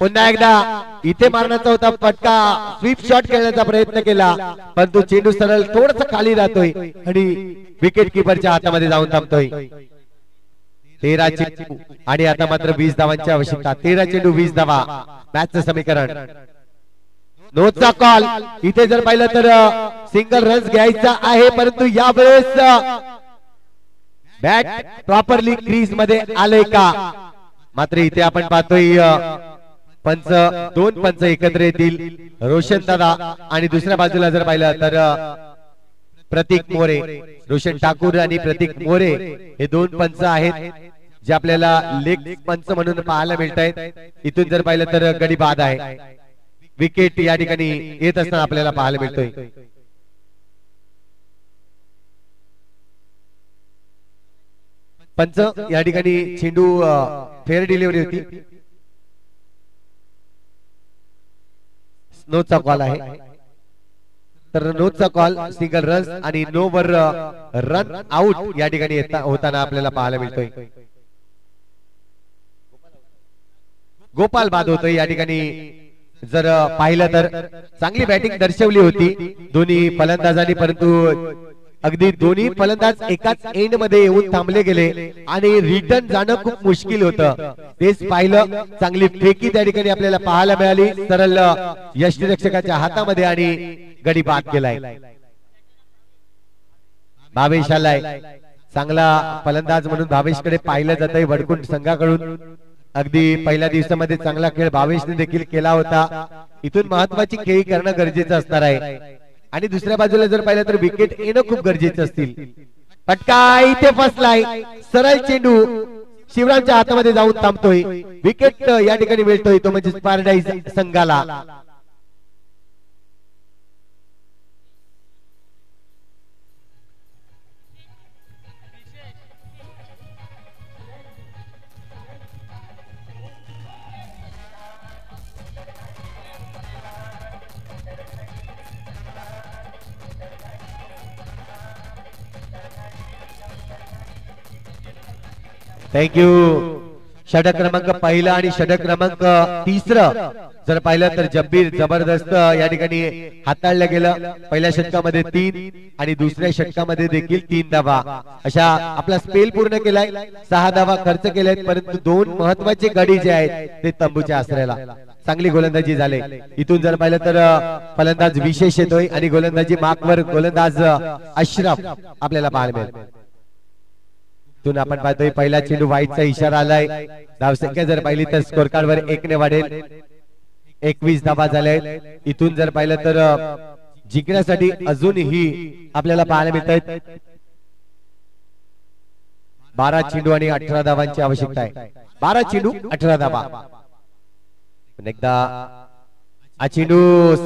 पुन्हा एकदा इथे मारण्याचा होता फटका, स्वीप शॉट खेळण्याचा प्रयत्न केला, परंतु चेंडू सरळ थोडस खाली राहतोय आणि विकेट किपरच्या हातामध्ये जाऊन थांबतोय. 13 चेंडू आणि आता मात्र 20 धावांची आवश्यकता. 13 चेंडू 20 धावा मॅचचं समीकरण. नोचा कॉल. इथे जर पाहिलं तर सिंगल रन्स घ्यायचा आहे, परंतु यावेळेस बॅट प्रॉपरली क्रीज मध्ये आले का. मात्र इथे आपण पाहतोय पंच 2 पंच एकत्र येतील, रोशन दादा आणि दुसऱ्या बाजूला जर पाहिलं तर प्रतीक मोरे. रोशन ठाकूर आणि प्रतीक मोरे हे 2 पंच आहेत जे आपल्याला लेग पंच म्हणून पाहायला मिळत आहेत. इथून जर पाहिलं तर गडी बाद आहे. विकेट या ठिकाणी येत असताना आपल्याला पाहायला मिळतोय. पंच या ठिकाणी चेंडू फेअर डिलिव्हरी होती, नोचा कॉल आहे. तर नोचा कॉल सिंगल रन आणि नो वर रन आउट या ठिकाणी होताना आपल्याला पाहायला मिळतोय. गोपाल बाद होतोय या ठिकाणी. जर पाहिलं तर चांगली बॅटिंग दर्शवली होती दोन्ही फलंदाजांनी, परंतु अगदी दोन्ही फलंदाज एकाच एंड मध्ये येऊन थांबले गेले आणि रिटर्न जाणं खूप मुश्किल होतं. तेच पाहिलं, चांगली फेकी त्या ठिकाणी आपल्याला पाहायला मिळाली सरळ यष्टीरक्षकाच्या हातामध्ये आणि गडी बाद केलाय. भावेश आलाय, चांगला फलंदाज म्हणून भावेशकडे पाहिलं जात आहे वडकुंड संघाकडून. अगदी पहिल्या दिवसामध्ये चांगला खेळ भावेशने देखील केला होता. इथून महत्वाची खेळी करणं गरजेचं असणार आहे आणि दुसऱ्या बाजूला जर पाहिलं तर विकेट येणं खूप गरजेचं असतील. फटका इथे फसलाय, सरळ चेंडू शिवरामच्या हातामध्ये जाऊन थांबतोय. विकेट या ठिकाणी मिळतोय तो म्हणजे पॅराडाईज संघाला. थँक्यू. षटक क्रमांक पहिला आणि षटक क्रमांक तिसरं जर पाहिलं तर जब्बीर जबरदस्त या ठिकाणी हाताळलं गेलं. पहिल्या षटकामध्ये 3 आणि दुसऱ्या षटकामध्ये देखील 3 धावा अशा आपला स्पेल पूर्ण केलाय. 6 धावा खर्च केल्यात, परंतु 2 महत्वाचे गडी जे आहेत ते तंबूच्या आसऱ्याला. चांगली गोलंदाजी झाले. इथून जर पाहिलं तर फलंदाज विशेष येतोय आणि गोलंदाजी मार्कवर गोलंदाज अशरफ आपल्याला पाहायला मिळेल. इथून आपण पाहतोय पहिला चेंडू वाईटचा इशारा आलाय. धावसंख्या जर पाहिली तर स्कोर कार्ड वर 1 ने वाढेल. 21 धावा झाल्या. इथून जर पाहिलं तर जिंकण्यासाठी अजूनही आपल्याला पाहायला मिळत आहेत 12 चेंडू आणि 18 धावांची आवश्यकता आहे. 12 चेंडू 18 धावा. एकदा हा चेंडू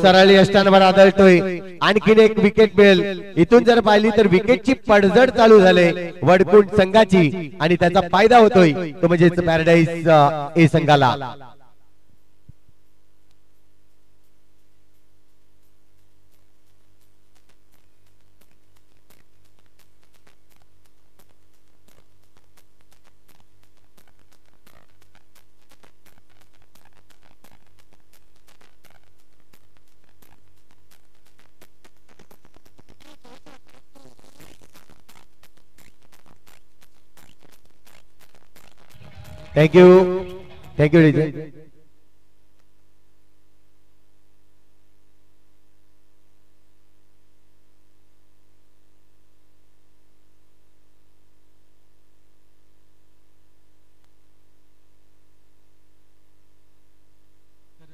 सरळ यष्टांवर आदळतोय. आणखीन एक विकेट मिळेल. इथून जर पाहिली तर विकेटची पडझड चालू झाले वडकुंट संघाची आणि त्याचा फायदा होतोय तो म्हणजे पॅराडाईज ए संघाला. थँक्यू. Thank you DJ.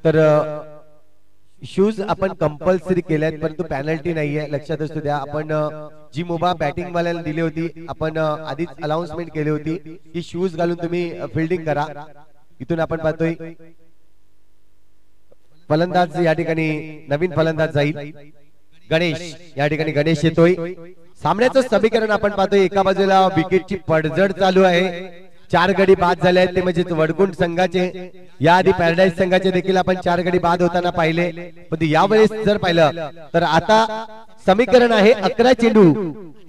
तर शूज आपण कंपल्सरी केले आहेत, परंतु पॅनल्टी नाहीये, लक्षात असू द्या. आपण जी मुभा बॅटिंग वाल्याला दिली होती आपण आधीच अनाउन्समेंट केली होती की शूज घालून तुम्ही फिल्डिंग करा. इथून आपण पाहतोय फलंदाज या ठिकाणी नवीन फलंदाज जाईल गणेश. या ठिकाणी गणेश येतोय. सामन्याचं समीकरण आपण पाहतोय एका बाजूला विकेटची पडझड चालू आहे. 4 गडी बाद झाले आहेत ते म्हणजे वडकुंट संघाचे. याआधी पॅराडाईज संघाचे देखील आपण 4 गडी बाद होताना पाहिले, पण यावेळेस जर पाहिलं तर आता समीकरण आहे 11 चेंडू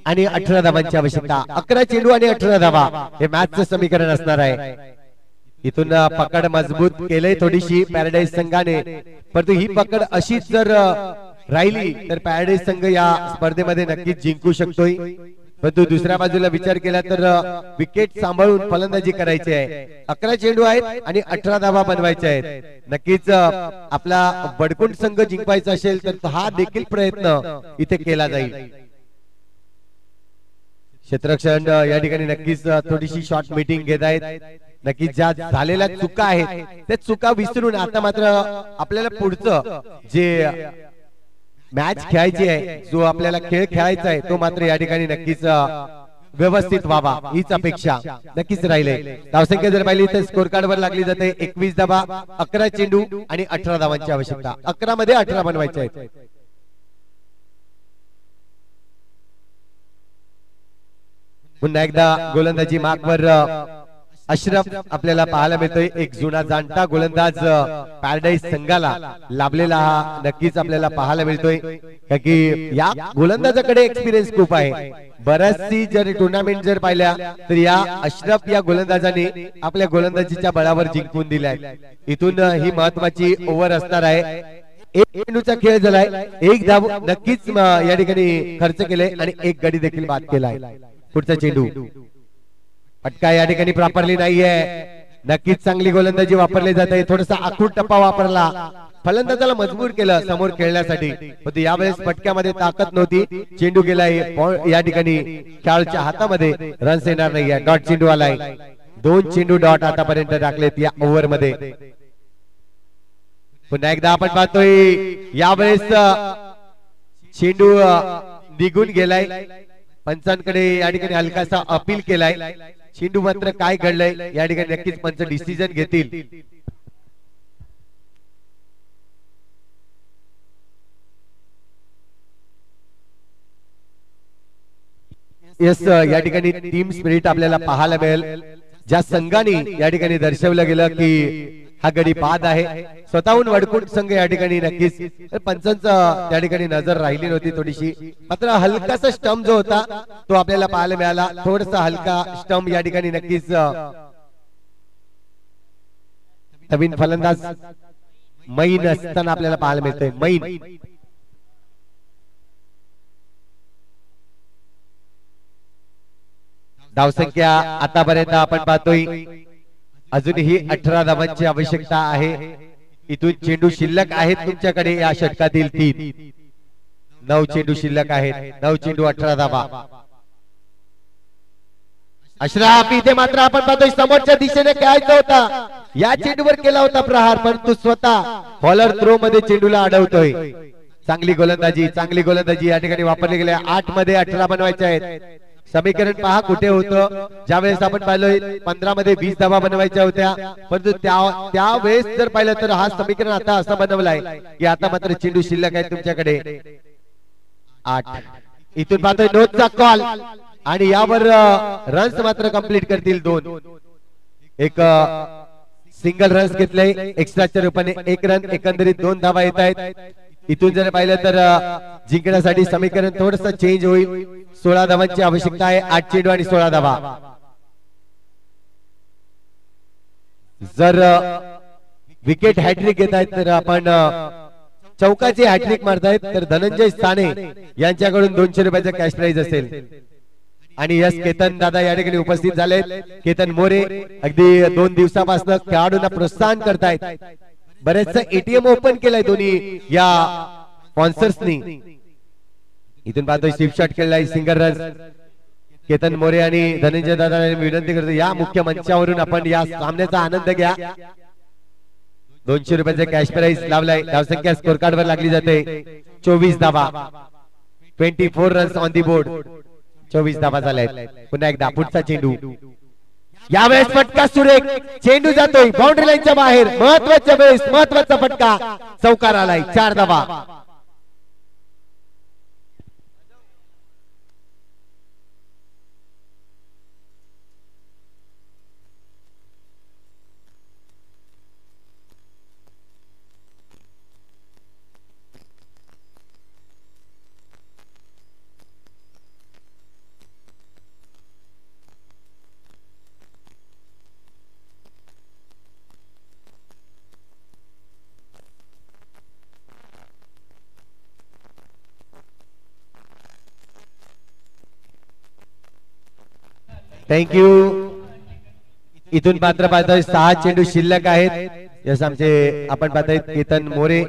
आणि 18 धावांची आवश्यकता. 11 चेंडू आणि 18 धावा हे मॅचचं समीकरण असणार आहे. इथून पकड मजबूत केलंय थोडीशी पॅराडाईज संघाने, परंतु ही पकड अशीच जर राहिली तर पॅराडाईज संघ या स्पर्धेमध्ये नक्कीच जिंकू शकतोय. परंतु दुसऱ्या बाजूला विचार केला तर विकेट सांभाळून फलंदाजी करायची आहे. 11 चेंडू आहेत आणि 18 धावा बनवायच्या आहेत. नक्कीच आपला वडकुंट संघ जिंकवायचा असेल तर हा देखील प्रयत्न इथे केला जाईल. क्षेत्ररक्षण या ठिकाणी नक्कीच थोडीशी शॉर्ट मीटिंग घेत आहेत. नक्कीच ज्या झालेल्या चुका आहेत त्या चुका विसरून आता मात्र आपल्याला पुढचं जे मॅच खेळायची आहे, जो आपल्याला खेळ खेळायचा आहे तो मात्र या ठिकाणी नक्कीच व्यवस्थित व्हावा हीच अपेक्षा नक्कीच राहिले. धावसंख्या जर पाहिली तर स्कोर कार्ड वर लागली जाते 21 धावा, 11 चेंडू आणि 18 धावांची आवश्यकता. 11 मध्ये 18 बनवायचे आहेत. पुन्हा एकदा गोलंदाजी मार्कवर अशरफ आपल्याला पाहायला मिळतोय. एक जुना जाणता गोलंदाज पॅराडाईज संघाला लाभलेला हा नक्कीच आपल्याला पाहायला मिळतोय, कारण की या गोलंदाजाकडे एक्सपिरियन्स खूप आहे. बऱ्याचशी जर टुर्नामेंट जर पाहिल्या तर या अशरफ या गोलंदाजाने आपल्या गोलंदाजीच्या बळावर जिंकून दिलाय. इथून ही महत्वाची ओव्हर असणार आहे. 1 चेंडूचा खेळ झालाय. 1 धाव नक्कीच या ठिकाणी खर्च केले आणि 1 गडी देखील बाद केलाय. पुढचा चेंडू फटका या ठिकाणी प्रॉपरली नाहीये. नक्कीच चांगली गोलंदाजी वापरली जाते. थोडासा आखूड टप्पा वापरला, फलंदाजाला मजबूर केलं समोर खेळण्यासाठी, पण यावेळेस फटक्यामध्ये ताकद नव्हती. चेंडू गेलाय या ठिकाणी खेळाडूच्या हातामध्ये, रन्स येणार नाहीये. डॉट चेंडू आलाय. 2 चेंडू डॉट आतापर्यंत टाकलेत या ओव्हर मध्ये. पुन्हा एकदा आपण पाहतोय यावेळेस चेंडू निघून गेलाय. पंचांकडे या ठिकाणी हलकासा अपील केलाय. चेंडू मात्र काय घडलंय या ठिकाणी नक्कीच पंच डिसिजन घेतील. यस, या ठिकाणी टीम स्पिरिट आपल्याला पाहायला मिळेल. ज्या संघाने या ठिकाणी दर्शवलं गेलं की हा गडी बाद आहे, स्वतःहून वडकुट संघ या ठिकाणी नक्कीच पंचांचा त्या ठिकाणी नजर राहिली नव्हती थोडीशी. मात्र हलकासा स्टंप जो होता तो आपल्याला पाहायला मिळाला. थोडासा हलका स्टंप या ठिकाणी नक्कीच नवीन फलंदाज मैन असताना आपल्याला पाहायला मिळतोय. मैन धावसंख्या आतापर्यंत आपण पाहतोय अजूनही 18 धावांची आवश्यकता आहे. इथून चेंडू शिल्लक आहेत तुमच्याकडे या षटकातील 3. 9 चेंडू शिल्लक आहेत. 9 चेंडू 18 धावा. अशराफ इथे मात्र आपण पाहतोय समोरच्या दिशेने खेळायचा होता, या चेंडूवर केला होता प्रहार, पण तो स्वतः बॉलर थ्रो मध्ये चेंडूला अडवतोय. चांगली गोलंदाजी या ठिकाणी वापरली गेली. 8 मध्ये 18 बनवायचे आहेत. समीकरण पहा कुठे होतं. ज्यावेळेस आपण पाहिलोय 15 मध्ये 20 धावा बनवायच्या होत्या, परंतु त्यावेळेस जर पाहिलं तर हा समीकरण आता असं बनवलाय की आता मात्र चेंडू शिल्लक आहे तुमच्याकडे 8. इथून पाहतोय नोटचा कॉल आणि यावर रन्स मात्र कंप्लीट करतील 2. एक सिंगल रन्स घेतले एक्स्ट्राच्या रूपाने 1 रन, एकंदरीत 2 धावा येत आहेत. इथून जर पाहिलं तर जिंकण्यासाठी समीकरण थोडस चेंज होईल. 16 धावांची आवश्यकता आहे. 8 चेंडू आणि 16 धावा. जर विकेट हॅट्रिक घेत आहेत तर आपण चौकाचे हॅट्रिक मारतायत तर धनंजय साने यांच्याकडून 200 रुपयाचा कॅश प्राइज असेल. आणि यस, केतन दादा या ठिकाणी उपस्थित झालेत. केतन मोरे अगदी 2 दिवसापासून खेळाडूंना प्रोत्साहन करतायत. बरेचसा एटीएम ओपन केलाय दोन्ही या स्पॉन्सर्सनी. इथून पाहतोय स्वीप शॉट केलाय, सिंगल रन. केतन मोरे आणि धनंजय दादा विनंती करतो या मुख्य मंचावरून आपण या सामन्याचा आनंद घ्या. 200 रुपयाचा कॅश प्राइज लावलाय. धावसंख्या स्कोर कार्ड वर लागली जाते 24 धावा. 24 रन्स ऑन दी बोर्ड. 24 धावा झाल्यात. पुन्हा एकदा पुढचा चेंडू. यावेळेस फटका सुरेख, चेंडू जातोय बाउंड्री लाईनच्या बाहेर. महत्वाच्या वेळेस महत्वाचा फटका चौकार आलाय. 4 धावा. थँक्यू. इथून पात्र पाहतोय 6 चेंडू शिल्लक आहेत. यस, आमचे आपण पाहतोय केतन मोरे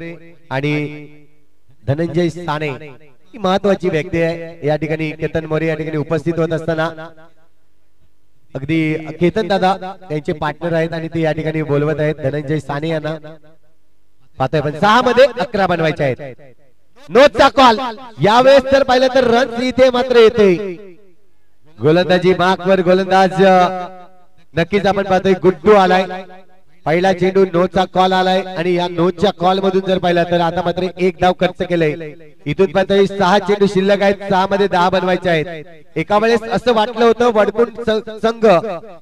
आणि धनंजय साने ही महत्वाची व्यक्ती आहे या ठिकाणी. केतन मोरे या ठिकाणी उपस्थित होत असताना अगदी केतन दादा त्यांचे पार्टनर आहेत आणि ते या ठिकाणी बोलवत आहेत धनंजय साने यांना. पाहतोय पण 6 मध्ये 11 बनवायचे आहेत. नोटचा कॉल. यावेळेस जर पाहिलं तर रन इथे मात्र येते. गोलंदाजी मार्कवर गोलंदाज नक्कीच आपण पाहतोय गुड्डू आलाय. पहिला चेंडू नोचा कॉल आलाय आणि या नोच्या कॉल मधून जर पाहिला तर आता मात्र 1 धाव खर्च केलंय. इथून पाहतोय 6 चेंडू शिल्लक आहेत. 6 मध्ये 10 बनवायचे आहेत. एका वेळेस असं वाटलं होतं वडकुट संघ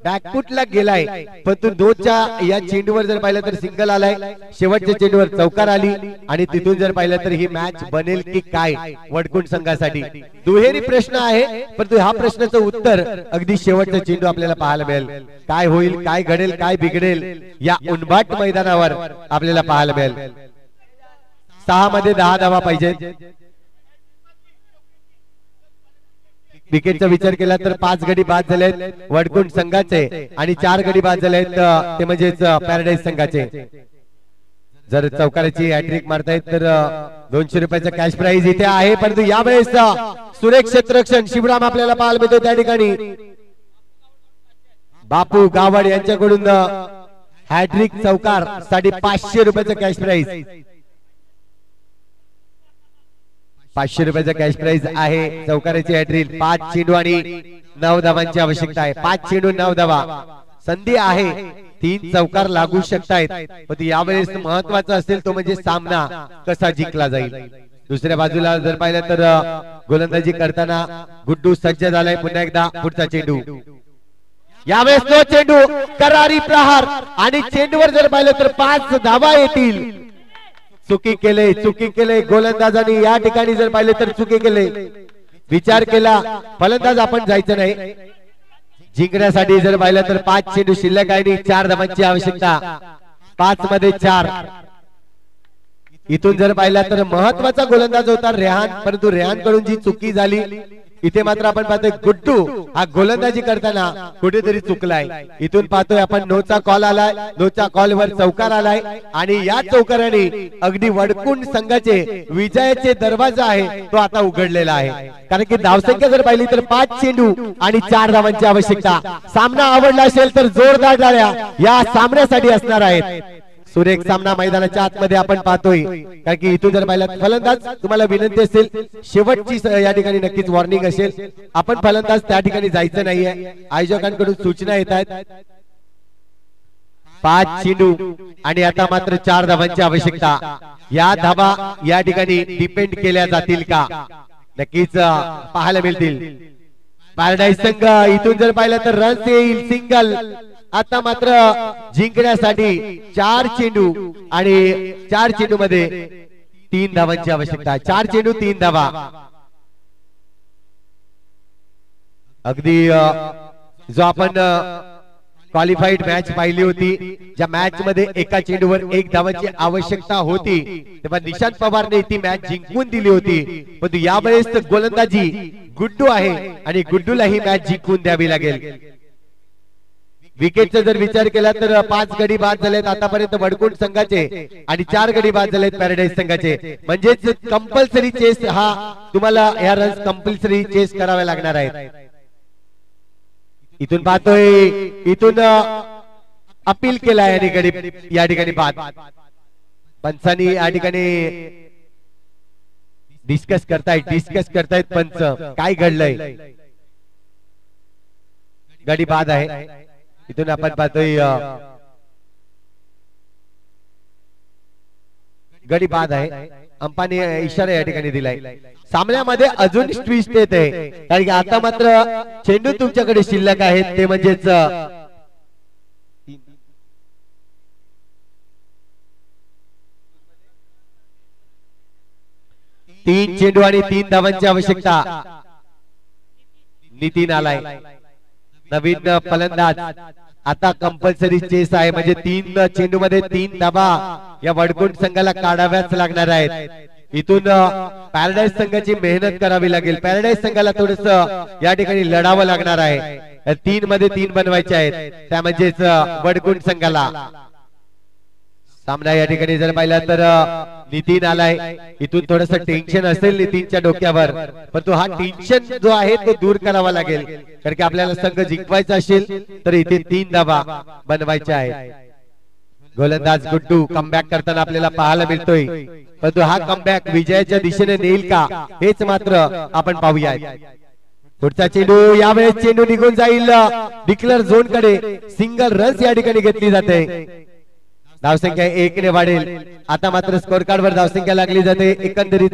बॅकफुटला गेलाय, पण तो नोच्या या चेंडूवर जर पाहिलं तर सिंगल आलाय. शेवटच्या चेंडूवर चौकार आली आणि तिथून जर पाहिलं तर ही मॅच बनेल की काय वडकुट संघासाठी दुहेरी प्रश्न आहे. परंतु ह्या प्रश्नाचं उत्तर अगदी शेवटचा चेंडू आपल्याला पाहायला मिळेल. काय होईल, काय घडेल, काय बिघडेल या उन्भाट मैदानावर आपल्याला पाहायला मिळेल. 6 मध्ये 10 धावा पाहिजेत. विकेटचा विचार केला तर 5 गडी बाद झालेत वडकुट संघाचे आणि 4 गडी बाद झालेत ते म्हणजेच पॅराडाईज संघाचे. जर चौकाराची हॅट्रिक मारतायत तर 200 रुपयाचा कॅश प्राइज इथे आहे. परंतु यावेळेस सुरेख क्षेत्ररक्षण शिवराम आपल्याला पाहायला मिळतो त्या ठिकाणी. बापू गावड यांच्याकडून हॅट्रिक चौकार 550 रुपयाचा कॅश प्राइज. 500 रुपयाचा कॅश प्राइज आहे चौकाराची हॅट्रिक 5 चेंडू आणि 9 धावांची आवश्यकता आहे 5 चेंडू 9 धावा संधी आहे 3 चौकार लागू शकतायत पण यावेळेस महत्वाचं असेल तो म्हणजे सामना कसा जिंकला जाईल दुसऱ्या बाजूला जर पाहिलं तर गोलंदाजी करताना गुड्डू सज्ज झालाय पुन्हा एकदा पुढचा चेंडू यावेळेस तो चेंडू करारी प्रहार आणि चेंडूवर जर पाहिलं तर 5 धावा येतील चुकी केले गोलंदाजांनी या ठिकाणी जर पाहिले तर चुकी केले विचार केला फलंदाज आपण जायचं नाही जिंकण्यासाठी जर पाहिलं तर 5 चेंडू शिल्लक आहे 4 धावांची आवश्यकता 5 मध्ये 4 इथून जर पाहिला तर महत्वाचा गोलंदाज होता रेहान परंतु रेहान कडून जी चुकी झाली इथे मात्र आपण पाहतोय गुड्डू हा गोलंदाजी करताना कुठेतरी चुकलाय इथून पाहतोय आपण नोचा कॉल आलाय नोच्या कॉलवर चौकार आलाय आणि या चौकाराने अगदी वडकुंड संघाचे विजयाचे दरवाजा आहे तो आता उघडलेला आहे कारण की धावसंख्या जर पाहिली तर 5 चेंडू आणि 4 धावांची आवश्यकता सामना आवडला असेल तर जोरदार टाळ्या या सामन्यासाठी असणार आहेत सुरेख सामना मैदानाच्या आतमध्ये आपण पाहतोय कारण की इथून जर पाहिलं फलंदाज तुम्हाला विनंती असेल शेवटची या ठिकाणी नक्कीच वॉर्निंग असेल आपण फलंदाज त्या ठिकाणी जायचं नाहीये आयोजकांकडून सूचना येत आहेत 5 चेंडू आणि आता मात्र 4 धावांची आवश्यकता या धावा या ठिकाणी डिपेंड केल्या जातील का नक्कीच पाहायला मिळतील पॅराडाईज संघ इथून जर पाहिलं तर रन्स येईल सिंगल आता मात्र जिंकण्यासाठी 4 चेंडू आणि 4 चेंडू मध्ये 3 धावांची आवश्यकता 4 चेंडू 3 धावा अगदी जो आपण क्वालिफाईड मॅच पाहिली होती ज्या मॅच मध्ये एका चेंडूवर 1 धावांची आवश्यकता होती तेव्हा निशांत पवारने ती मॅच जिंकून दिली होती पण यावेळेस गोलंदाजी गुड्डू आहे आणि गुड्डूला ही मॅच जिंकून द्यावी लागेल विकेटचा जर विचार केला तर 5 गडी बाद झालेत आतापर्यंत वडकुंड संघाचे आणि 4 गडी बाद झालेत पॅराडाईज संघाचे म्हणजेच कंपल्सरी चेस हा तुम्हाला या रन्स कंपल्सरी चेस करावे लागणार आहेत इथून पाहतोय इथून अपील केला या ठिकाणी बाद पंचांनी या ठिकाणी डिस्कस करतायत पंच काय घडलंय गडी बाद आहे इथून आपण पाहतोय गडी बाद आहे अंपाने इशारा या ठिकाणी दिलाय सामन्यामध्ये अजून ट्विस्ट येत आहे कारण की आता मात्र चेंडू तुमच्याकडे शिल्लक आहेत ते म्हणजेच 3 चेंडू आणि 3 धावांची आवश्यकता नितीन आलाय नवीन फलंदाज आता कंपल्सरी चेस आहे म्हणजे 3 चेंडू मध्ये 3 धावा या वडकुंड संघाला काढाव्याच लागणार आहेत इथून पॅराडाईज संघाची मेहनत करावी लागेल पॅराडाईज संघाला थोडस या ठिकाणी लढावं लागणार आहे 3 मध्ये 3 बनवायचे आहेत त्या म्हणजेच वडकुंड संघाला सामना या ठिकाणी जर पाहिला तर नितीन आलाय इथून थोडस टेन्शन असेल नितीनच्या डोक्यावर परंतु हा टेन्शन जो आहे तो दूर करावा लागेल कारण की आपल्याला संघ जिंकवायचा असेल तर इथे 3 धावा बनवायच्या आहेत गोलंदाज गुड्डू कमबॅक करताना आपल्याला पाहायला मिळतोय परंतु हा कमबॅक विजयाच्या दिशेने नेईल का हेच मात्र आपण पाहूया पुढचा चेंडू यावेळेस चेंडू निघून जाईल डिक्लेअर झोन कडे सिंगल रन्स या ठिकाणी घेतली जाते धावसंख्या 1 ने वाढेल आता मात्र स्कोर कार्ड वर धावसंख्या लागली जाते एकंदरीत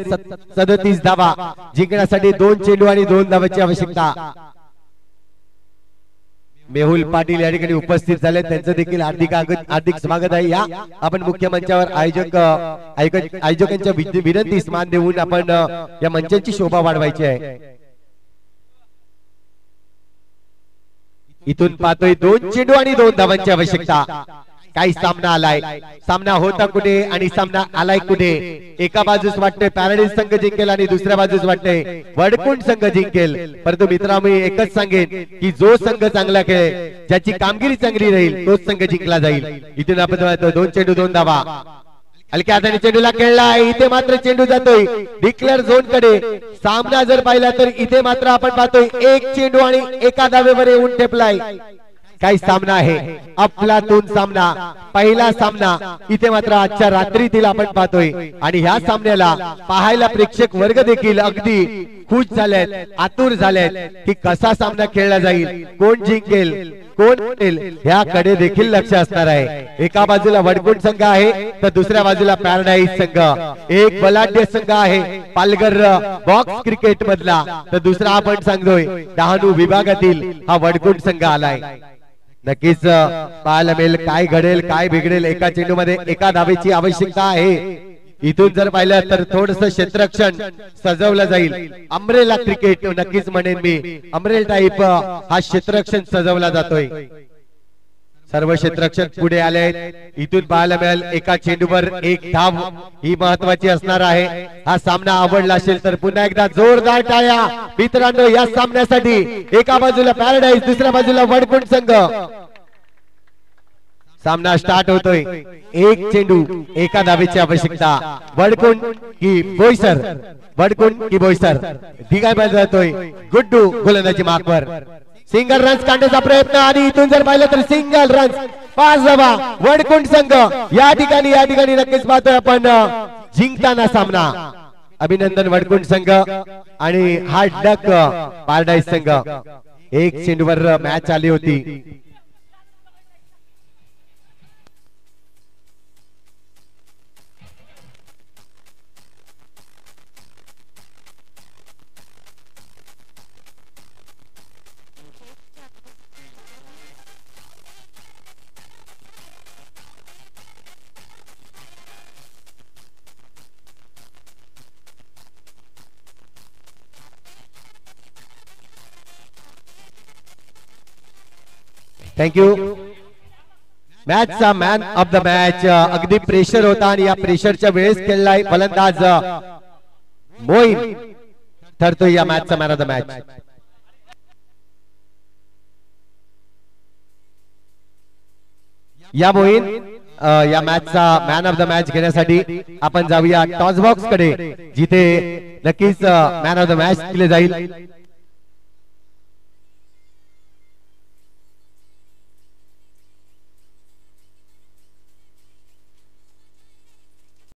37 धावा जिंकण्यासाठी 2 चेंडू आणि 2 धावांची आवश्यकता मेहुल पाटील या ठिकाणी उपस्थित झाले त्यांचं देखील हार्दिक स्वागत आहे या आपण मुख्य मंचावर आयोजकांच्या विनंतीस मान देऊन आपण या मंचाची शोभा वाढवायची आहे इथून पाहतोय 2 चेंडू आणि 2 धावांची आवश्यकता काही सामना आलाय सामना होता कुठे आणि सामना आलाय कुठे एका बाजूस वाटतंय पॅराडाईज संघ जिंकेल आणि दुसऱ्या बाजूस वाटतंय वडकुंड संघ जिंकेल परंतु मित्रांनो मी एकच सांगेन की जो संघ चांगला खेळेल ज्याची कामगिरी चांगली राहील तोच संघ जिंकला जाईल इथून आपण 2 चेंडू 2 धावा हलक्या हाताने चेंडूला खेळलाय इथे मात्र चेंडू जातोय डिक्लेअर झोन कडे सामना जर पाहिला तर इथे मात्र आपण पाहतोय 1 चेंडू आणि 1 धावेवर येऊन ठेपलाय काही सामना आहे, अफलातून सामना, पहिला सामना इथे मात्र आजच्या रात्रीतील आपण पाहतोय आणि ह्या सामन्याला पाहायला प्रेक्षक वर्ग देखील अगदी खुश झालेत, आतुर झालेत की कसा सामना खेळला जाईल, कोण जिंकेल, कोण होईल ह्याकडे देखील लक्ष असणार आहे. एका बाजूला वडकुंड संघ आहे तर दुसऱ्या बाजूला पॅराडाईज संघ. एक बलाढ्य संघ आहे पालघर बॉक्स क्रिकेट मधला, तर दुसरा आपण सांगतोय डहाणू विभागातील हा वडकुंड संघ आलाय. नक्कीच पाहायला मिळेल काय घडेल काय बिघडेल. एका चेंडूमध्ये एका धावेची आवश्यकता आहे. इथून जर पाहिलं तर थोडस क्षेत्ररक्षण सजवलं जाईल. अमरेला क्रिकेट नक्कीच म्हणेन मी, अमरेल टाईप हा क्षेत्ररक्षण सजवला जातोय. सर्व क्षेत्ररक्षक पुढे आले आहेत. इथून पाहायला मिळेल एका चेंडूवर एक धाव ही महत्वाची असणार आहे. हा सामना आवडला असेल तर पुन्हा एकदा जोरदार टाळ्या मित्रांनो या सामन्यासाठी. एका बाजूला पॅराडाईज, दुसऱ्या बाजूला वडकुंड संघ. सामना स्टार्ट होतोय. एक चेंडू एका धावेची आवश्यकता. वडकुंड की बोईसर, वडकुंड की बोईसर दिगाय जातोय. गुड्डू गोलंदाजी मार्कवर. सिंगल रन्स काढण्याचा प्रयत्न आणि इथून जर पाहिलं तर सिंगल रन्स 5 धावा वडकुंड संघ. या ठिकाणी नक्कीच पाहतोय आपण जिंकताना सामना. अभिनंदन वडकुंड संघ आणि हा डक पॅराडाईज संघ. एक चेंडूवर मॅच आली होती. थँक्यू. मॅचचा मॅन ऑफ द मॅच. अगदी प्रेशर होता आणि या प्रेशरच्या वेळेस खेळलाय फलंदाज मोईन ठरतोय या मॅचचा मॅन ऑफ द मॅच. या मोईन या मॅचचा मॅन ऑफ द मॅच घेण्यासाठी आपण जाऊया टॉस बॉक्स कडे, जिथे नक्कीच मॅन ऑफ द मॅच दिले जाईल.